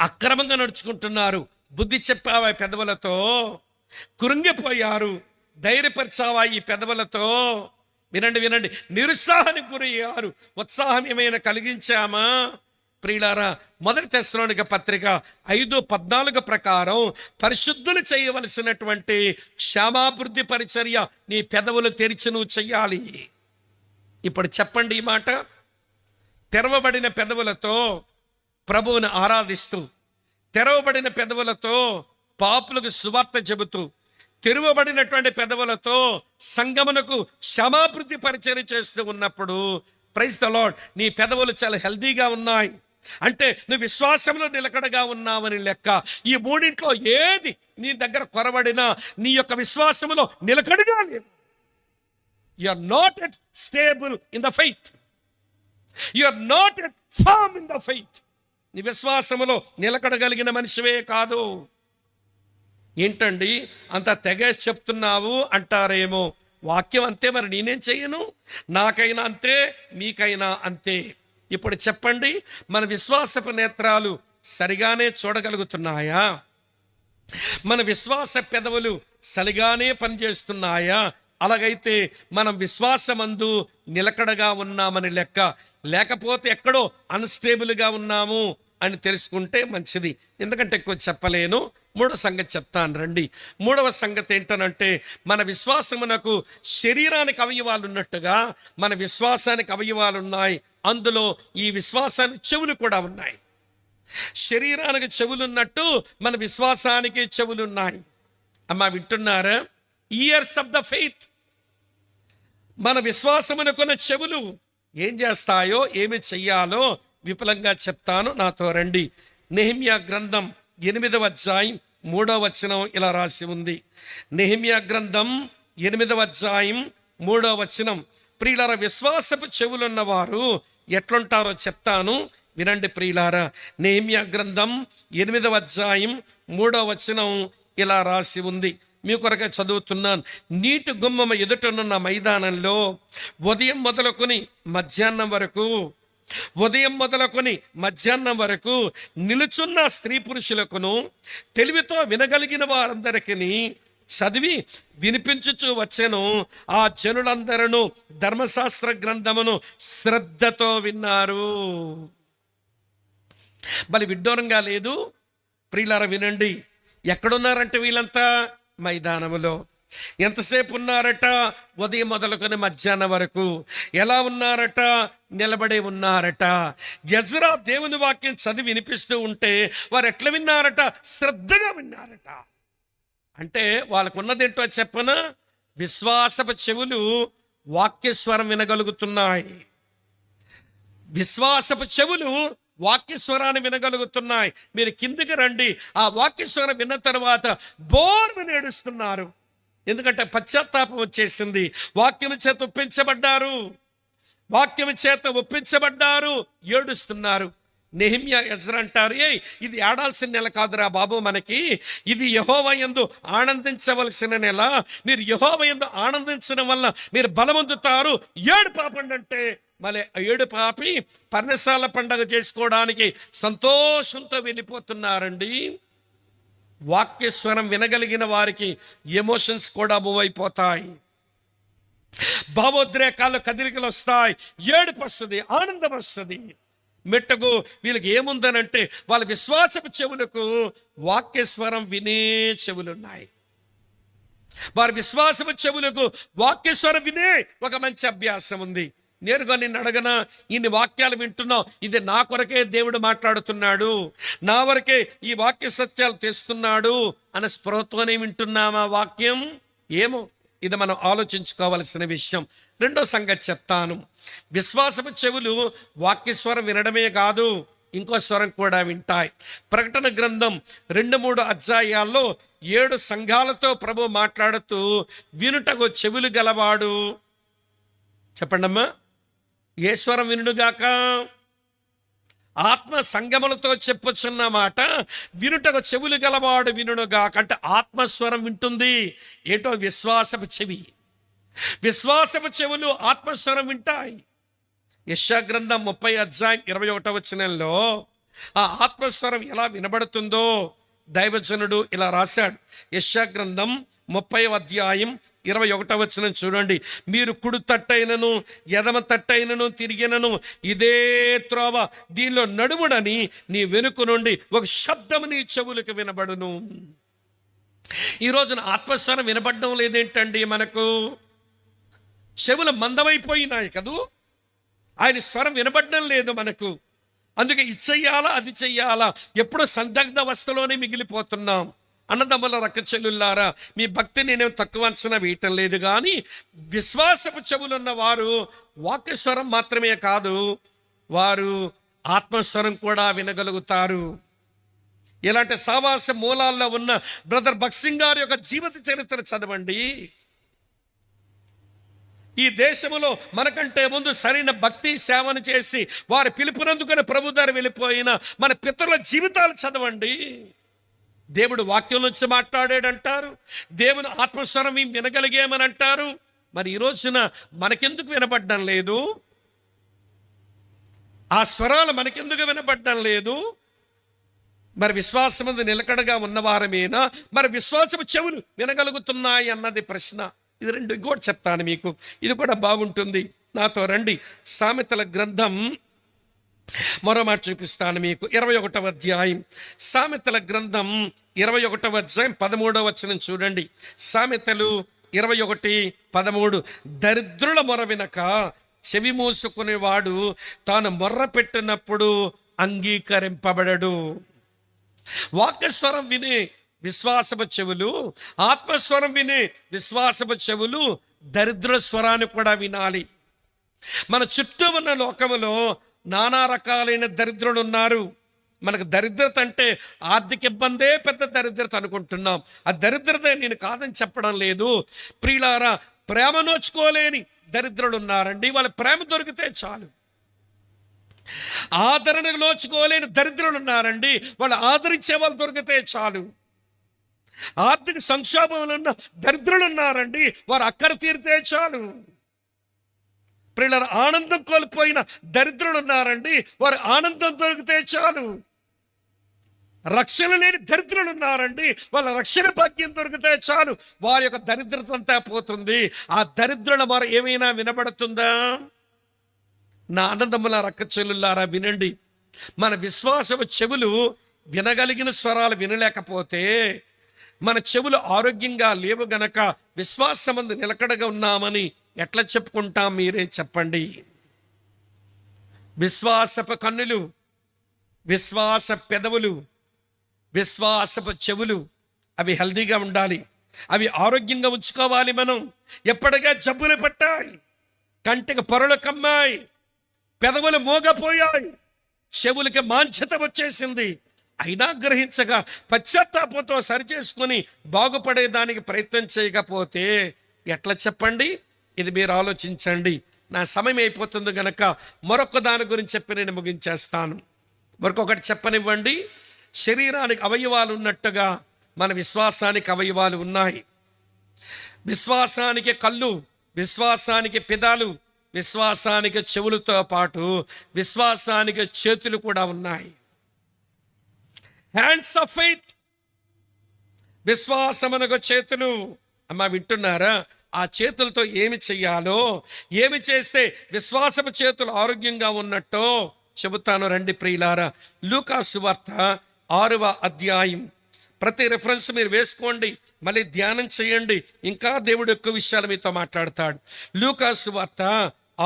Speaker 1: అక్రమంగా నడుచుకుంటున్నారు, బుద్ధి చెప్పావా పెదవులతో? కురుంగిపోయారు, ధైర్యపరిచావా ఈ పెదవులతో? వినండి వినండి, నిరుత్సాహానికి గురయ్యారు, ఉత్సాహం ఏమైనా కలిగించామా? ప్రియులారా, 1 తెస్సలోనిక పత్రిక 5:14 ప్రకారం పరిశుద్ధులు చేయవలసినటువంటి క్షమాభివృద్ధి పరిచర్య నీ పెదవులు తెరిచి నువ్వు చెయ్యాలి. ఇప్పుడు చెప్పండి ఈ మాట. తెరవబడిన పెదవులతో ప్రభువును ఆరాధిస్తూ, తెరవబడిన పెదవులతో పాపులకు సువార్త చెబుతూ, తెరవబడినటువంటి పెదవులతో సంగమునకు క్షమాభివృద్ధి పరిచర్య చేస్తూ ఉన్నప్పుడు ప్రైజ్ ద లార్డ్. నీ పెదవులు చాలా హెల్దీగా ఉన్నాయి అంటే నువ్వు విశ్వాసంలో నిలకడగా ఉన్నావని లెక్క. ఈ మూడింట్లో ఏది నీ దగ్గర కొరబడినా నీ యొక్క విశ్వాసంలో నిలకడగా లేదు. You are not at stable in the faith, you are not at firm in the faith. నీ విశ్వాసములో నిలకడగలిగిన మనిషివే కాదు. ఏంటండి అంత తెగేసి చెప్తున్నావు అంటారేమో. వాక్యం అంతే, మరి నేనేం చెయ్యను? నాకైనా అంతే, మీకైనా అంతే. ఇప్పుడు చెప్పండి, మన విశ్వాసపు నేత్రాలు సరిగానే చూడగలుగుతున్నాయా? మన విశ్వాస పెదవులు సరిగానే పనిచేస్తున్నాయా? అలాగైతే మనం విశ్వాసమందు నిలకడగా ఉన్నామని లెక్క. లేకపోతే ఎక్కడో అన్స్టేబుల్గా ఉన్నాము అని తెలుసుకుంటే మంచిది. ఎందుకంటే ఎక్కువ చెప్పలేను. మూడవ సంగతి చెప్తాను రండి. మూడవ సంగతి ఏంటనంటే, మన విశ్వాసమునకు శరీరానికి అవయవాలు ఉన్నట్టుగా మన విశ్వాసానికి అవయవాలు ఉన్నాయి. అందులో ఈ విశ్వాసానికి చెవులు కూడా ఉన్నాయి. శరీరానికి చెవులున్నట్టు మన విశ్వాసానికి చెవులున్నాయి. అమ్మా వింటున్నారా? Years of the faith. మన విశ్వాసమునకున్న చెవులు ఏం చేస్తాయో, ఏమి చెయ్యాలో విపులంగా చెప్తాను, నాతో రండి. నెహెమ్యా గ్రంథం 8వ అధ్యాయం 3వ వచనం ఇలా రాసి ఉంది. నెహెమ్యా గ్రంథం 8వ అధ్యాయం 3వ వచనం. ప్రియులారా, విశ్వాసపు చెవులున్నవారు ఎట్లుంటారో చెప్తాను, వినండి ప్రియులారా. నెహెమ్యా గ్రంథం 8వ అధ్యాయం 3వ వచనం ఇలా రాసి ఉంది. మీ కొరకే చదువుతున్నాను. నీటి గుమ్మం ఎదుటనున్న మైదానంలో ఉదయం మొదలుకొని మధ్యాహ్నం వరకు నిలుచున్న స్త్రీ పురుషులకును తెలివితో వినగలిగిన వారందరికీ చదివి వినిపించుచూ వచ్చెను. ఆ జనులందరూ ధర్మశాస్త్ర గ్రంథమును శ్రద్ధతో విన్నారు. బలి విడ్డూరంగా లేదు ప్రియులారా, వినండి. ఎక్కడున్నారంటే వీళ్ళంతా మైదానములో. ఎంతసేపు ఉన్నారట? ఉదయం మొదలుకొని మధ్యాహ్నం వరకు. ఎలా ఉన్నారట? నిలబడే ఉన్నారట. ఎజ్రా దేవుని వాక్యం చదివి వినిపిస్తూ ఉంటే వారు ఎట్లా విన్నారట? శ్రద్ధగా విన్నారట. అంటే వాళ్ళకు ఉన్నదేంటో చెప్పనా? విశ్వాసపు చెవులు వాక్యస్వరం వినగలుగుతున్నాయి. విశ్వాసపు చెవులు వాక్యస్వరాన్ని వినగలుగుతున్నాయి. మీరు కిందికి రండి. ఆ వాక్యస్వరం విన్న తర్వాత బోర్మని ఏడుస్తున్నారు. ఎందుకంటే పశ్చాత్తాపం వచ్చేసింది. వాక్యము చేత ఒప్పించబడ్డారు, ఏడుస్తున్నారు. నెహెమ్యా ఎజ్రా అంటారు, ఇది ఆడాల్సిన నెల కాదురా బాబు, మనకి ఇది యెహోవా యందు ఆనందించవలసిన నెల. మీరు యెహోవా యందు ఆనందించడం వల్ల మీరు బలమొందుతారు. ఏడు పాపండి అంటే మళ్ళీ ఏడు పాపి పర్ణశాల పండగ చేసుకోవడానికి సంతోషంతో వెళ్ళిపోతున్నారండి. వాక్యస్వరం వినగలిగిన వారికి ఎమోషన్స్ కూడా మూవ్ అయిపోతాయి. భావోద్రేకాలు, కదిలికలు వస్తాయి. ఏడుపు వస్తుంది, ఆనందం వస్తుంది. మెట్టకు వీళ్ళకి ఏముందనంటే వాళ్ళ విశ్వాసపు చెవులకు వాక్యస్వరం వినే చెవులున్నాయి. వారి విశ్వాసపు చెవులకు వాక్యస్వరం వినే ఒక మంచి అభ్యాసం ఉంది. నేరుగా నిన్ను అడగనా, ఇన్ని వాక్యాలు వింటున్నావు, ఇది నా కొరకే దేవుడు మాట్లాడుతున్నాడు, నా వరకే ఈ వాక్య సత్యాలు తెస్తున్నాడు అనే స్పృహతోనే వింటున్నామా వాక్యం? ఏమో, ఇది మనం ఆలోచించుకోవాల్సిన విషయం. రెండో సంగతి చెప్తాను. విశ్వాసపు చెవులు వాక్యస్వరం వినడమే కాదు, ఇంకో స్వరం కూడా వింటాయి. ప్రకటన గ్రంథం 2-3 అధ్యాయాల్లో 7 సంఘాలతో ప్రభు మాట్లాడుతూ వినుటకు చెవులు గలవాడు, చెప్పండమ్మా, ఏ స్వరం వినుగాక? ఆత్మ సంగములతో చెప్పుచున్న మాట వినుటకు చెవులు గలవాడు వినుగాక. అంటే ఆత్మస్వరం వింటుంది. ఏటో విశ్వాసపు చెవి. విశ్వాసపు చెవులు ఆత్మస్వరం వింటాయి. యెషయా గ్రంథం 30 అధ్యాయం 21వ వచనంలో ఆ ఆత్మస్వరం ఎలా వినబడుతుందో దైవజనుడు ఇలా రాశాడు. యెషయా గ్రంథం 30వ అధ్యాయం 21వ వచనం చూడండి. మీరు కుడి తట్టైనను ఎడమ తట్టైనను తిరిగినను ఇదే త్రోవ, దీనిలో నడుముడని నీ వెనుక నుండి ఒక శబ్దము నీ చెవులకు వినబడును. ఈ రోజున ఆత్మస్వరం వినబడడం లేదేంటండి? మనకు చెవులు మందమైపోయినాయి కదూ. ఆయన స్వరం వినబడడం లేదు మనకు. అందుకే ఇది చెయ్యాలా, అది చెయ్యాలా, ఎప్పుడూ సందిగ్ధ అవస్థలోనే మిగిలిపోతున్నాం. అన్నదమ్ముల రక్కచెల్లులారా, మీ భక్తి నేనేం తక్కువ అంచనా వేయటం లేదు, కానీ విశ్వాసపు చెవులున్న వారు వాక్యస్వరం మాత్రమే కాదు, వారు ఆత్మస్వరం కూడా వినగలుగుతారు. ఇలాంటి సావాస మూలాల్లో ఉన్న బ్రదర్ భక్సింగ్ గారి యొక్క జీవిత చరిత్ర చదవండి. ఈ దేశంలో మనకంటే ముందు సరైన భక్తి సేవను చేసి వారి పిలుపునందుకుని ప్రభు దగ్గర వెళ్ళిపోయిన మన పితరుల జీవితాలు చదవండి. దేవుడు వాక్యం నుంచి మాట్లాడాడంటారు, దేవుని ఆత్మస్వరం వినగలిగామని అంటారు. మరి ఈ రోజున మనకెందుకు వినపడ్డం లేదు? ఆ స్వరాలు మనకెందుకు వినపడ్డం లేదు? మరి విశ్వాసమందు నిలకడగా ఉన్నవారమేనా? మరి విశ్వాసపు చెవులు వినగలుగుతున్నాయి అన్నది ప్రశ్న. ఇది రెండు ఇంకోటి చెప్తాను మీకు, ఇది కూడా బాగుంటుంది, నాతో రండి. సామెతల గ్రంథం మరో మాట చూపిస్తాను మీకు. 21వ అధ్యాయం, సామెతల గ్రంథం 21వ అధ్యాయం 13వ వచనం చూడండి. సామెతలు 21:13, దరిద్రుల మొర వినక చెవి మూసుకునేవాడు తాను మొర్ర పెట్టినప్పుడు అంగీకరింపబడడు. వాక్యస్వరం వినే విశ్వాసపు చెవులు, ఆత్మస్వరం వినే విశ్వాసపు చెవులు దరిద్ర స్వరాన్ని కూడా వినాలి. మన చుట్టూ ఉన్న లోకములో నానా రకాలైన దరిద్రులు ఉన్నారు. మనకు దరిద్రత అంటే ఆర్థిక ఇబ్బందే పెద్ద దరిద్రత అనుకుంటున్నాం. ఆ దరిద్రత నేను కాదని చెప్పడం లేదు. ప్రియులారా, ప్రేమ నోచుకోలేని దరిద్రులు ఉన్నారండి. వాళ్ళ ప్రేమ దొరికితే చాలు. ఆదరణ నోచుకోలేని దరిద్రులు ఉన్నారండి. వాళ్ళు ఆదరించే వాళ్ళు దొరికితే చాలు. ఆర్థిక సంక్షోభంలో ఉన్న దరిద్రులు ఉన్నారండి. వారు అక్కర తీరితే చాలు. ప్రియులారా, ఆనందం కోల్పోయిన దరిద్రులు ఉన్నారండి. వారు ఆనందం దొరికితే చాలు. రక్షణ లేని దరిద్రులు ఉన్నారండి. వాళ్ళ రక్షణ భాగ్యం దొరికితే చాలు. వారి యొక్క దరిద్రత అంతా పోతుంది. ఆ దరిద్రుల మరి ఏమైనా వినబడుతుందా? నా ఆనందముల రక్కచెల్లులారా వినండి. మన విశ్వాసపు చెవులు వినగలిగిన స్వరాలు వినలేకపోతే, మన చెవులు ఆరోగ్యంగా లేవు గనక విశ్వాసమందు నిలకడగా ఉన్నామని ఎట్లా చెప్పుకుంటాం? మీరే చెప్పండి. విశ్వాసపు కన్నులు, విశ్వాస పెదవులు, విశ్వాసపు చెవులు అవి హెల్దీగా ఉండాలి. అవి ఆరోగ్యంగా ఉంచుకోవాలి. మనం ఎప్పటిగా జబ్బులు పట్టాయి, కంటికి పొరలు కమ్మాయి, పెదవులు మోగపోయాయి, చెవులకి మాంఛత వచ్చేసింది. అయినా గ్రహించగా పశ్చాత్తాపంతో సరిచేసుకొని బాగుపడేదానికి ప్రయత్నం చేయకపోతే ఎట్లా చెప్పండి? ఇది మీరు ఆలోచించండి. నా సమయం అయిపోతుంది గనక మరొక దాని గురించి చెప్పి నేను ముగించేస్తాను. మరొకటి చెప్పనివ్వండి. శరీరానికి అవయవాలు ఉన్నట్టుగా మన విశ్వాసానికి అవయవాలు ఉన్నాయి. విశ్వాసానికి కళ్ళు, విశ్వాసానికి పెదాలు, విశ్వాసానికి చెవులతో పాటు విశ్వాసానికి చేతులు కూడా ఉన్నాయి. హ్యాండ్స్ ఆఫ్ ఫెయిత్, విశ్వాసమునకు చేతులు. అమ్మ వింటున్నారా? ఆ చేతులతో ఏమి చెయ్యాలో, ఏమి చేస్తే విశ్వాసపు చేతులు ఆరోగ్యంగా ఉన్నట్టో చెబుతాను రండి ప్రియులారా. లూకా సువార్త 6వ అధ్యాయం. ప్రతి రిఫరెన్స్ మీరు వేసుకోండి, మళ్ళీ ధ్యానం చేయండి. ఇంకా దేవుడు ఎక్కువ విషయాలు మీతో మాట్లాడతాడు. లూకా సువార్త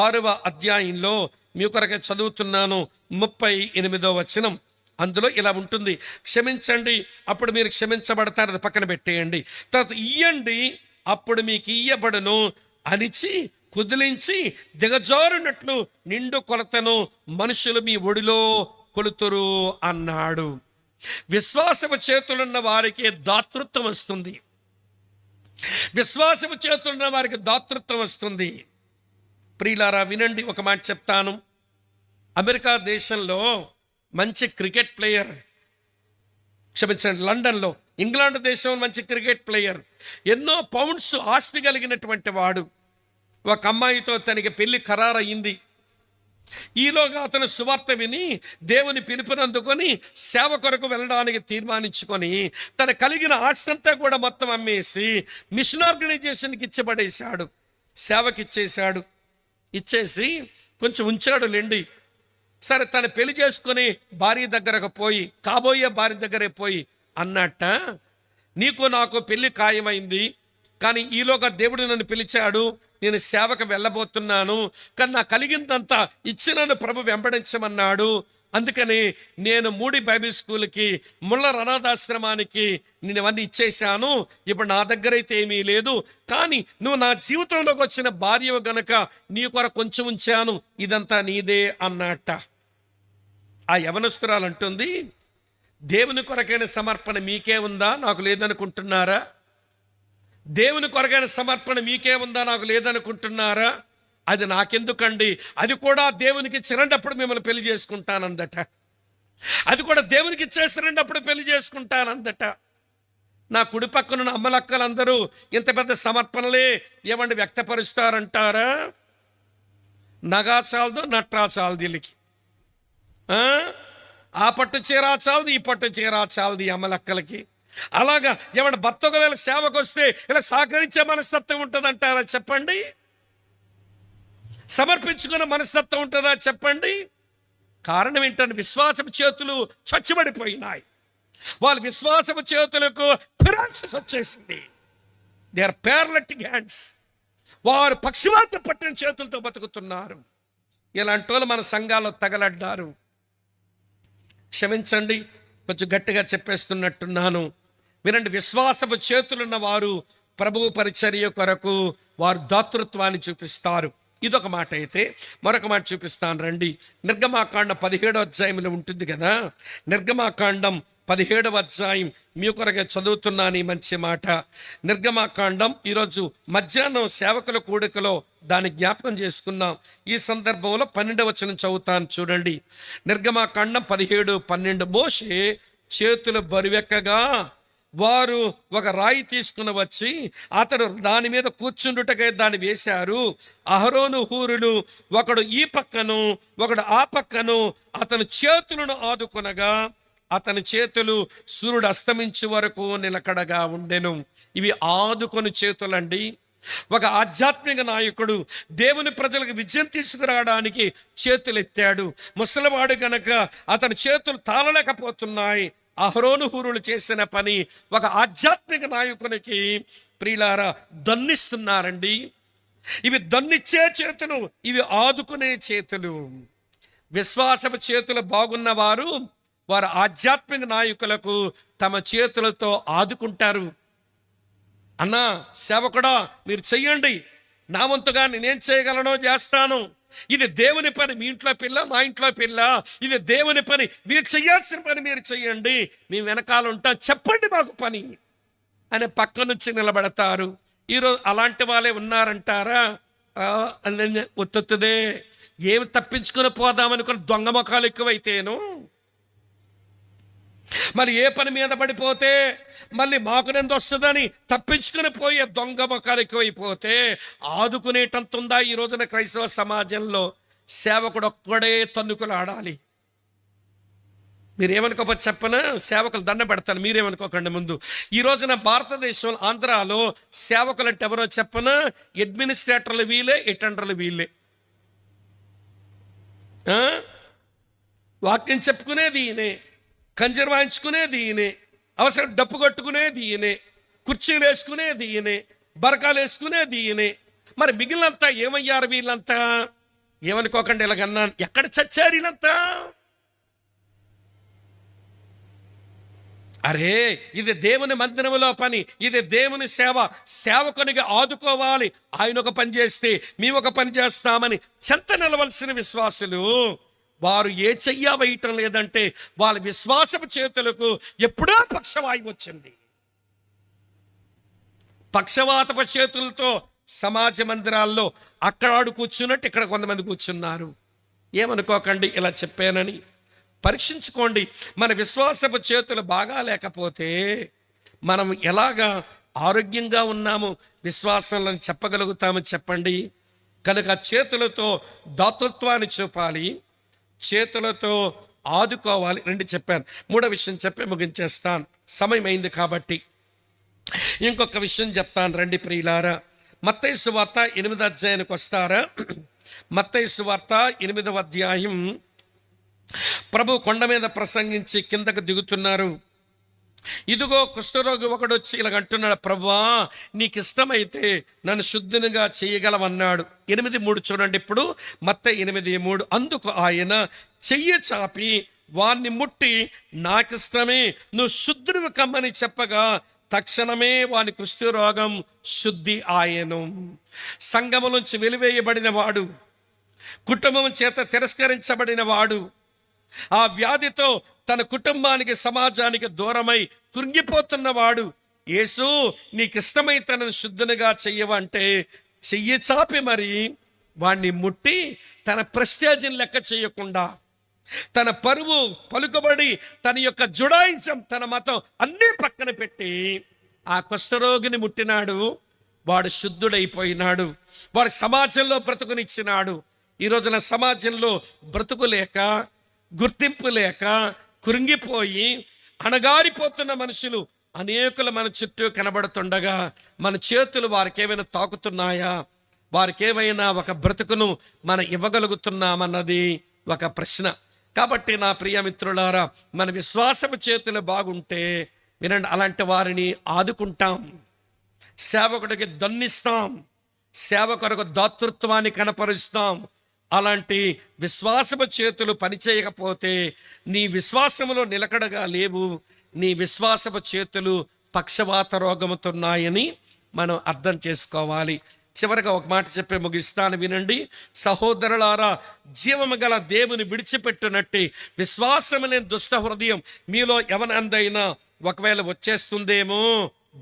Speaker 1: 6వ అధ్యాయంలో మీ కొరకే చదువుతున్నాను 38వ వచనం. అందులో ఇలా ఉంటుంది, క్షమించండి అప్పుడు మీరు క్షమించబడతారు, అది పక్కన పెట్టేయండి. తర్వాత ఇయ్యండి అప్పుడు మీకు ఇయ్యబడును, అనిచి కుదిలించి దిగజారునట్లు నిండు కొలతను మనుషులు మీ ఒడిలో కొలుతురు అన్నాడు. విశ్వాసపు చేతులున్న వారికి దాతృత్వం వస్తుంది. విశ్వాసపు చేతులున్న వారికి దాతృత్వం వస్తుంది. ప్రియులారా వినండి, ఒక మాట చెప్తాను. అమెరికా దేశంలో మంచి క్రికెట్ ప్లేయర్, క్షమించండి, లండన్లో, ఇంగ్లాండ్ దేశంలో మంచి క్రికెట్ ప్లేయర్, ఎన్నో పౌండ్స్ ఆస్తి కలిగినటువంటి వాడు. ఒక అమ్మాయితో తనకి పెళ్లి ఖరారయ్యింది. ఈలోగా అతను సువార్త విని దేవుని పిలుపునందుకొని సేవ కొరకు వెళ్ళడానికి తీర్మానించుకొని తన కలిగిన ఆస్తి అంతా కూడా మొత్తం అమ్మేసి మిషన్ ఆర్గనైజేషన్కి ఇచ్చబడేశాడు. సేవకి ఇచ్చేశాడు. ఇచ్చేసి కొంచెం ఉంచాడు లెండి. సరే, తను పెళ్లి చేసుకొని భార్య దగ్గరకు పోయి, కాబోయే భార్య దగ్గరే పోయి అన్నట్ట, నీకు నాకు పెళ్లి ఖాయమైంది, కానీ ఈలోగా దేవుడు నన్ను పిలిచాడు, నేను సేవకు వెళ్ళబోతున్నాను, కానీ నా కలిగిందంతా ఇచ్చినను ప్రభు వెంబడించమన్నాడు, అందుకని నేను మూడి బైబిల్ స్కూల్కి, ముళ్ళ అనాథాశ్రమానికి నేను అవన్నీ ఇచ్చేశాను. ఇప్పుడు నా దగ్గర అయితే ఏమీ లేదు, కానీ నువ్వు నా జీవితంలోకి వచ్చిన భార్యవు గనక నీ కొరకు కొంచెం ఉంచాను, ఇదంతా నీదే అన్నట్ట. ఆ యవనస్తురాలు అంటుంది, దేవుని కొరకైన సమర్పణ మీకే ఉందా, నాకు లేదనుకుంటున్నారా? దేవుని కొరకైన సమర్పణ మీకే ఉందా, నాకు లేదనుకుంటున్నారా? అది నాకెందుకండి, అది కూడా దేవునికి ఇచ్చినప్పుడు మిమ్మల్ని పెళ్లి చేసుకుంటానందట. అది కూడా దేవునికి ఇచ్చేసినప్పుడు పెళ్లి చేసుకుంటానందట. నా కుడి పక్కన అమ్మలక్కలందరూ ఇంత పెద్ద సమర్పణలే ఏమండి వ్యక్తపరుస్తారంటారా? నగా చాలదు, నట్రా చాలదు వీళ్ళకి. ఆ పట్టు చీరా చాలదు, ఈ పట్టు చీరా చాలదు ఈ అమ్మలక్కలకి. అలాగా ఏమంటే భర్త ఒకవేళ సేవకు వస్తే ఇలా సహకరించే మనస్తత్వం ఉంటుందంటారా చెప్పండి? సమర్పించుకున్న మనస్తత్వం ఉంటుందా చెప్పండి? కారణం ఏంటంటే విశ్వాసపు చేతులు చచ్చుబడిపోయినాయి. వాళ్ళ విశ్వాసపు చేతులకు పిరాన్సిస్ వచ్చేసింది. They are paralytic hands. వారు పక్షవాత పట్టిన చేతులతో బతుకుతున్నారు. ఇలాంటి వాళ్ళు మన సంఘాల్లో తగలడ్డారు. క్షమించండి, కొంచెం గట్టిగా చెప్పేస్తున్నట్టున్నాను, వినండి. విశ్వాసపు చేతులున్న వారు ప్రభువు పరిచర్య కొరకు వారు దాతృత్వాన్ని చూపిస్తారు. ఇదొక మాట అయితే, మరొక మాట చూపిస్తాను రండి. నిర్గమాకాండం 17వ అధ్యాయంలో ఉంటుంది కదా. నిర్గమాకాండం 17వ అధ్యాయం మీ కొరకే చదువుతున్నాను ఈ మంచి మాట. నిర్గమాకాండం ఈరోజు మధ్యాహ్నం సేవకుల కూడికలో దాన్ని జ్ఞాపకం చేసుకున్నాం. ఈ సందర్భంలో 12వ వచనం చదువుతాను చూడండి. నిర్గమాకాండం 17:12. మోషే చేతులు బరువెక్కగా వారు ఒక రాయి తీసుకుని వచ్చి అతడు దాని మీద కూర్చుండుటకై దాన్ని వేశారు. అహరోను హూరులు ఒకడు ఈ పక్కను ఒకడు ఆ పక్కను అతని చేతులను ఆదుకొనగా అతని చేతులు సూర్యుడు అస్తమించే వరకు నిలకడగా ఉండెను. ఇవి ఆదుకొని చేతులండి. ఒక ఆధ్యాత్మిక నాయకుడు దేవుని ప్రజలకు విజయం తీసుకురావడానికి చేతులు ఎత్తాడు. ముసలివాడు గనక అతని చేతులు తాళలేకపోతున్నాయి. అహరోను హూరులు చేసిన పని ఒక ఆధ్యాత్మిక నాయకునికి ప్రియులారా దన్నిస్తున్నారండి. ఇవి దన్నిచ్చే చేతులు, ఇవి ఆదుకునే చేతులు. విశ్వాసపు చేతులు బాగున్న వారు ఆధ్యాత్మిక నాయకులకు తమ చేతులతో ఆదుకుంటారు. అన్నా సేవకుడా మీరు చెయ్యండి, నా వంతుగా నేనేం చేయగలనో చేస్తాను. ఇది దేవుని పని, మీ ఇంట్లో పిల్ల నా ఇంట్లో పిల్ల, ఇది దేవుని పని, మీరు చెయ్యాల్సిన పని మీరు చెయ్యండి, మేము వెనకాల ఉంటాం, చెప్పండి మాకు పని అని పక్క నుంచి నిలబడతారు. ఈరోజు అలాంటి వాళ్ళే ఉన్నారంటారా? ఒత్తుదే. ఏమి తప్పించుకుని పోదామనుకుని దొంగ ముఖాలు ఎక్కువైతేను, మరి ఏ పని మీద పడిపోతే మళ్ళీ మాకునెందు వస్తుందని తప్పించుకుని పోయే దొంగ ముఖాలు ఎక్కువైపోతే ఆదుకునేటంత ఉందా ఈ రోజున క్రైస్తవ సమాజంలో? సేవకుడు ఒక్కడే తన్నుకులు ఆడాలి. మీరేమనుకోకపోతే చెప్పనా, సేవకులు దండ పెడతాను, మీరేమనుకోకండి. ముందు ఈ రోజున భారతదేశంలో ఆంధ్రాలో సేవకులు అంటే ఎవరో చెప్పనా, అడ్మినిస్ట్రేటర్లు వీళ్ళే, అటెండర్లు వీళ్ళే. వాక్యం చెప్పుకునేది ఈయనే, కంజర్ వాయించుకునేది ఈయనే, అవసరం డప్పు కొట్టుకునేది ఈయనే, కుర్చీలు వేసుకునేది ఈయనే, బరకాలు వేసుకునేది ఈయనే. మరి మిగిలినంతా ఏమయ్యారు వీళ్ళంతా? ఏమనుకోకండి ఇలాగన్నాను, ఎక్కడ చచ్చారు వీళ్ళంతా? అరే ఇది దేవుని మందిరములో పని, ఇది దేవుని సేవ, సేవకునిగా ఆదుకోవాలి. ఆయన ఒక పని చేస్తే మేము ఒక పని చేస్తామని చెంత నిలవలసిన విశ్వాసులు వారు ఏ చెయ్య వేయటం లేదంటే వాళ్ళ విశ్వాసపు చేతులకు ఎప్పుడో పక్షవాయువు వచ్చింది. పక్షవాతపు చేతులతో సమాజ మందిరాల్లో అక్కడ కూర్చున్నట్టు ఇక్కడ కొంతమంది కూర్చున్నారు. ఏమనుకోకండి ఇలా చెప్పానని, పరీక్షించుకోండి. మన విశ్వాసపు చేతులు బాగా లేకపోతే మనం ఎలాగా ఆరోగ్యంగా ఉన్నాము, విశ్వాసంలో చెప్పగలుగుతాము చెప్పండి? కనుక చేతులతో దాతృత్వాన్ని చూపాలి, చేతులతో ఆదుకోవాలి. రెండు చెప్పాను, మూడో విషయం చెప్పి ముగించేస్తాను, సమయం అయింది కాబట్టి. ఇంకొక విషయం చెప్తాను రండి ప్రియులారా. మత్తయి సువార్త 8వ అధ్యాయానికి వస్తారా? మత్తయి సువార్త 8వ అధ్యాయం. ప్రభు కొండ మీద ప్రసంగించి కిందకు దిగుతున్నారు. ఇదిగో కుష్ఠరోగి ఒకడు వచ్చి ఇలాగ అంటున్నాడు, ప్రభువా నీకు ఇష్టమైతే నన్ను శుద్ధినిగా చేయగలవన్నాడు. 8:3 చూడండి. ఇప్పుడు మత్తయి 8:3. అందుకు ఆయన చెయ్యి చాపి వాణ్ణి ముట్టి, నాకిష్టమే, నువ్వు శుద్ధుడివి కమ్మని చెప్పగా తక్షణమే వాని కుష్ఠరోగం శుద్ధి ఆయను. సంఘము నుంచి వెలివేయబడిన వాడు, కుటుంబం చేత తిరస్కరించబడిన వాడు, ఆ వ్యాధితో తన కుటుంబానికి సమాజానికి దూరమై కృంగిపోతున్నవాడు, యేసు నీకిష్టమైతే నన్ను శుద్ధునిగా చెయ్యవంటే చెయ్యి చాపి మరి వాణ్ణి ముట్టి, తన ప్రెస్టేజ్ని లెక్క చేయకుండా, తన పరువు పలుకుబడి, తన యొక్క జుడాయిజం, తన మతం అన్నీ పక్కన పెట్టి ఆ కుష్ఠరోగిని ముట్టినాడు. వాడు శుద్ధుడైపోయినాడు. వాడు సమాజంలో బ్రతుకునిచ్చినాడు. ఈ రోజున సమాజంలో బ్రతుకు లేక, గుర్తింపు లేక, కృంగిపోయి అణగారిపోతున్న మనుషులు అనేకులు మన చుట్టూ కనబడుతుండగా మన చేతులు వారికి ఏమైనా తాకుతున్నాయా? వారికి ఏమైనా ఒక బ్రతుకును మనం ఇవ్వగలుగుతున్నామన్నది ఒక ప్రశ్న. కాబట్టి నా ప్రియమిత్రులారా, మన విశ్వాసపు చేతులు బాగుంటే వినండి, అలాంటి వారిని ఆదుకుంటాం, సేవకుడికి దన్నిస్తాం, సేవకులకు దాతృత్వాన్ని కనపరుస్తాం. అలాంటి విశ్వాసపు చేతులు పనిచేయకపోతే నీ విశ్వాసములో నిలకడగా లేవు. నీ విశ్వాసపు చేతులు పక్షవాత రోగముతున్నాయని మనం అర్థం చేసుకోవాలి. చివరిగా ఒక మాట చెప్పి ముగిస్తాను, వినండి. సహోదరులారా, జీవము గల దేవుని విడిచిపెట్టినట్టు విశ్వాసము లేని దుష్ట హృదయం మీలో ఎవనందైనా ఒకవేళ వచ్చేస్తుందేమో,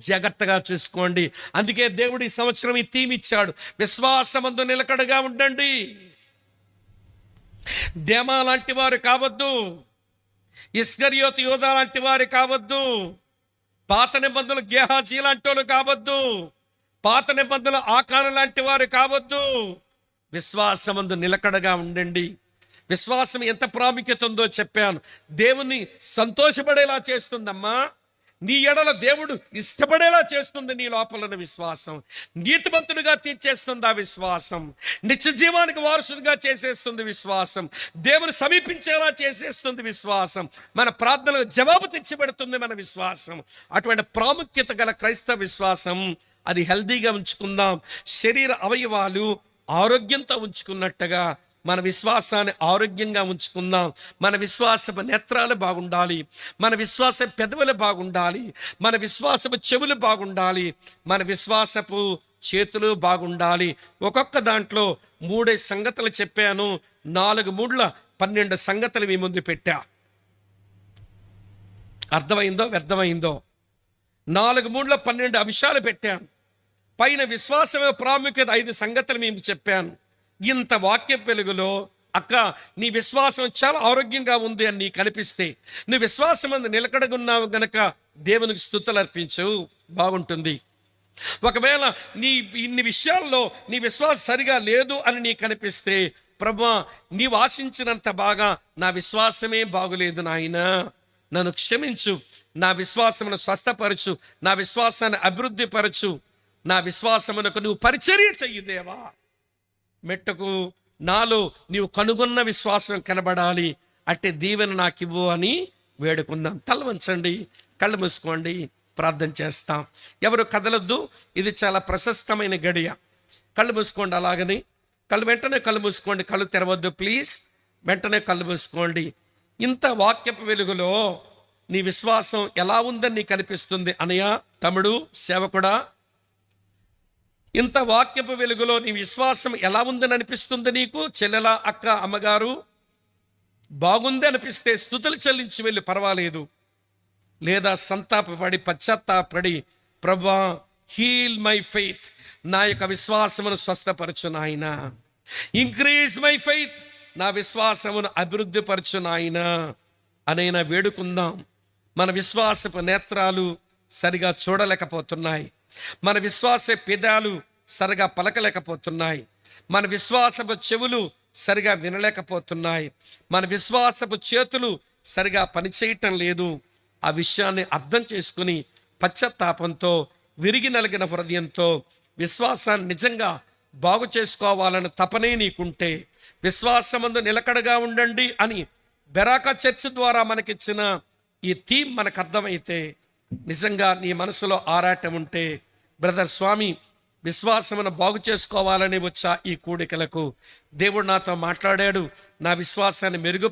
Speaker 1: జాగ్రత్తగా చూసుకోండి. అందుకే దేవుడు ఈ సంవత్సరం ఈ థీమ్ ఇచ్చాడు, విశ్వాసమందు నిలకడగా ఉండండి. దేమా లాంటి వారు కావద్దు, ఇస్కరియోతు యోధా లాంటి వారు కావద్దు, పాత నిబంధనలు గేహాజీ లాంటి వాళ్ళు కావద్దు, పాత నిబంధనలు ఆకారం లాంటి వారు కావద్దు. విశ్వాసమందు నిలకడగా ఉండండి. విశ్వాసం ఎంత ప్రాముఖ్యత ఉందో చెప్పాను. దేవుని సంతోషపడేలా చేస్తుందమ్మా. నీ ఎడల దేవుడు ఇష్టపడేలా చేస్తుంది నీ లోపల విశ్వాసం. నీతిమంతుడిగా తీర్చేస్తుంది ఆ విశ్వాసం. నిత్య జీవానికి వారసుడిగా చేసేస్తుంది విశ్వాసం. దేవుని సమీపించేలా చేసేస్తుంది విశ్వాసం. మన ప్రార్థనలకు జవాబు తెచ్చిపెడుతుంది మన విశ్వాసం. అటువంటి ప్రాముఖ్యత గల క్రైస్తవ విశ్వాసం, అది హెల్దీగా ఉంచుకుందాం. శరీర అవయవాలు ఆరోగ్యంతో ఉంచుకున్నట్టుగా మన విశ్వాసాన్ని ఆరోగ్యంగా ఉంచుకుందాం. మన విశ్వాసపు నేత్రాలు బాగుండాలి, మన విశ్వాస పెదవులు బాగుండాలి, మన విశ్వాసపు చెవులు బాగుండాలి, మన విశ్వాసపు చేతులు బాగుండాలి. ఒక్కొక్క దాంట్లో 3 సంగతులు చెప్పాను. 4 మూడ్ల 12 సంగతులు మీ ముందు పెట్టా. అర్థమైందో వ్యర్థమైందో? 4 మూడ్ల 12 అంశాలు పెట్టాను. పైన విశ్వాసమే ప్రాముఖ్యత 5 సంగతులు మేము చెప్పాను. ఇంత వాక్య వెలుగులో అక్క నీ విశ్వాసం చాలా ఆరోగ్యంగా ఉంది అని నీకు అనిపిస్తే, నీ విశ్వాసం అందు నిలకడగున్నావు గనక దేవునికి స్తుతులు అర్పించు, బాగుంటుంది. ఒకవేళ ఇన్ని విషయాల్లో నీ విశ్వాసం సరిగా లేదు అని నీకు అనిపిస్తే, ప్రభువా నీవు ఆశించినంత బాగా నా విశ్వాసమే బాగులేదు నాయనా, నన్ను క్షమించు, నా విశ్వాసమును స్వస్థపరచు, నా విశ్వాసాన్ని అభివృద్ధి పరచు, నా విశ్వాసమునకు నువ్వు పరిచర్య చెయ్యి దేవా. మెట్టకు నాలో నీవు కనుగొన్న విశ్వాసం కనబడాలి, అట్టే దీవెన నాకు ఇవ్వు అని వేడుకుందాం. తల వంచండి, కళ్ళు మూసుకోండి, ప్రార్థన చేస్తాం. ఎవరు కదలొద్దు, ఇది చాలా ప్రశస్తమైన గడియ. కళ్ళు మూసుకోండి, అలాగని వెంటనే కళ్ళు మూసుకోండి, కళ్ళు తెరవద్దు ప్లీజ్, వెంటనే కళ్ళు మూసుకోండి. ఇంత వాక్యపు వెలుగులో నీ విశ్వాసం ఎలా ఉందని నీకు అనిపిస్తుంది అనయ్య, తమ్ముడు, సేవకుడా? ఇంత వాక్యపు వెలుగులో నీ విశ్వాసం ఎలా ఉందని అనిపిస్తుంది నీకు? చెల్లెల, అక్క, అమ్మగారు, బాగుంది అనిపిస్తే స్తుతులు చెల్లించి వెళ్ళి పర్వాలేదు. లేదా సంతాపపడి పశ్చాత్తాపడి, ప్రభువా హీల్ మై ఫెయిత్, నా యొక్క విశ్వాసమును స్వస్థపరచు నాయనా, ఇంక్రీజ్ మై ఫెయిత్, నా విశ్వాసమును అభివృద్ధి పరచు నాయనా అనైనా వేడుకుందాం. మన విశ్వాసపు నేత్రాలు సరిగా చూడలేకపోతున్నాయి, మన విశ్వాస పెదాలు సరిగా పలకలేకపోతున్నాయి, మన విశ్వాసపు చెవులు సరిగా వినలేకపోతున్నాయి, మన విశ్వాసపు చేతులు సరిగా పనిచేయటం లేదు. ఆ విషయాన్ని అర్థం చేసుకుని పశ్చాత్తాపంతో, విరిగి నలిగిన హృదయంతో విశ్వాసాన్ని నిజంగా బాగు చేసుకోవాలని తపనే నీకుంటే, విశ్వాసమందు నిలకడగా ఉండండి అని బెరాకా చర్చ్ ద్వారా మనకిచ్చిన ఈ థీమ్ మనకు అర్థమైతే, నిజంగా నీ మనసులో ఆరాటం ఉంటే బ్రదర్ స్వామి విశ్వాసమును బాగు చేసుకోవాలని వచ్చా ఈ కూడికలకు దేవుడు నాతో మాట్లాడాడు, నా విశ్వాసాన్ని మెరుగు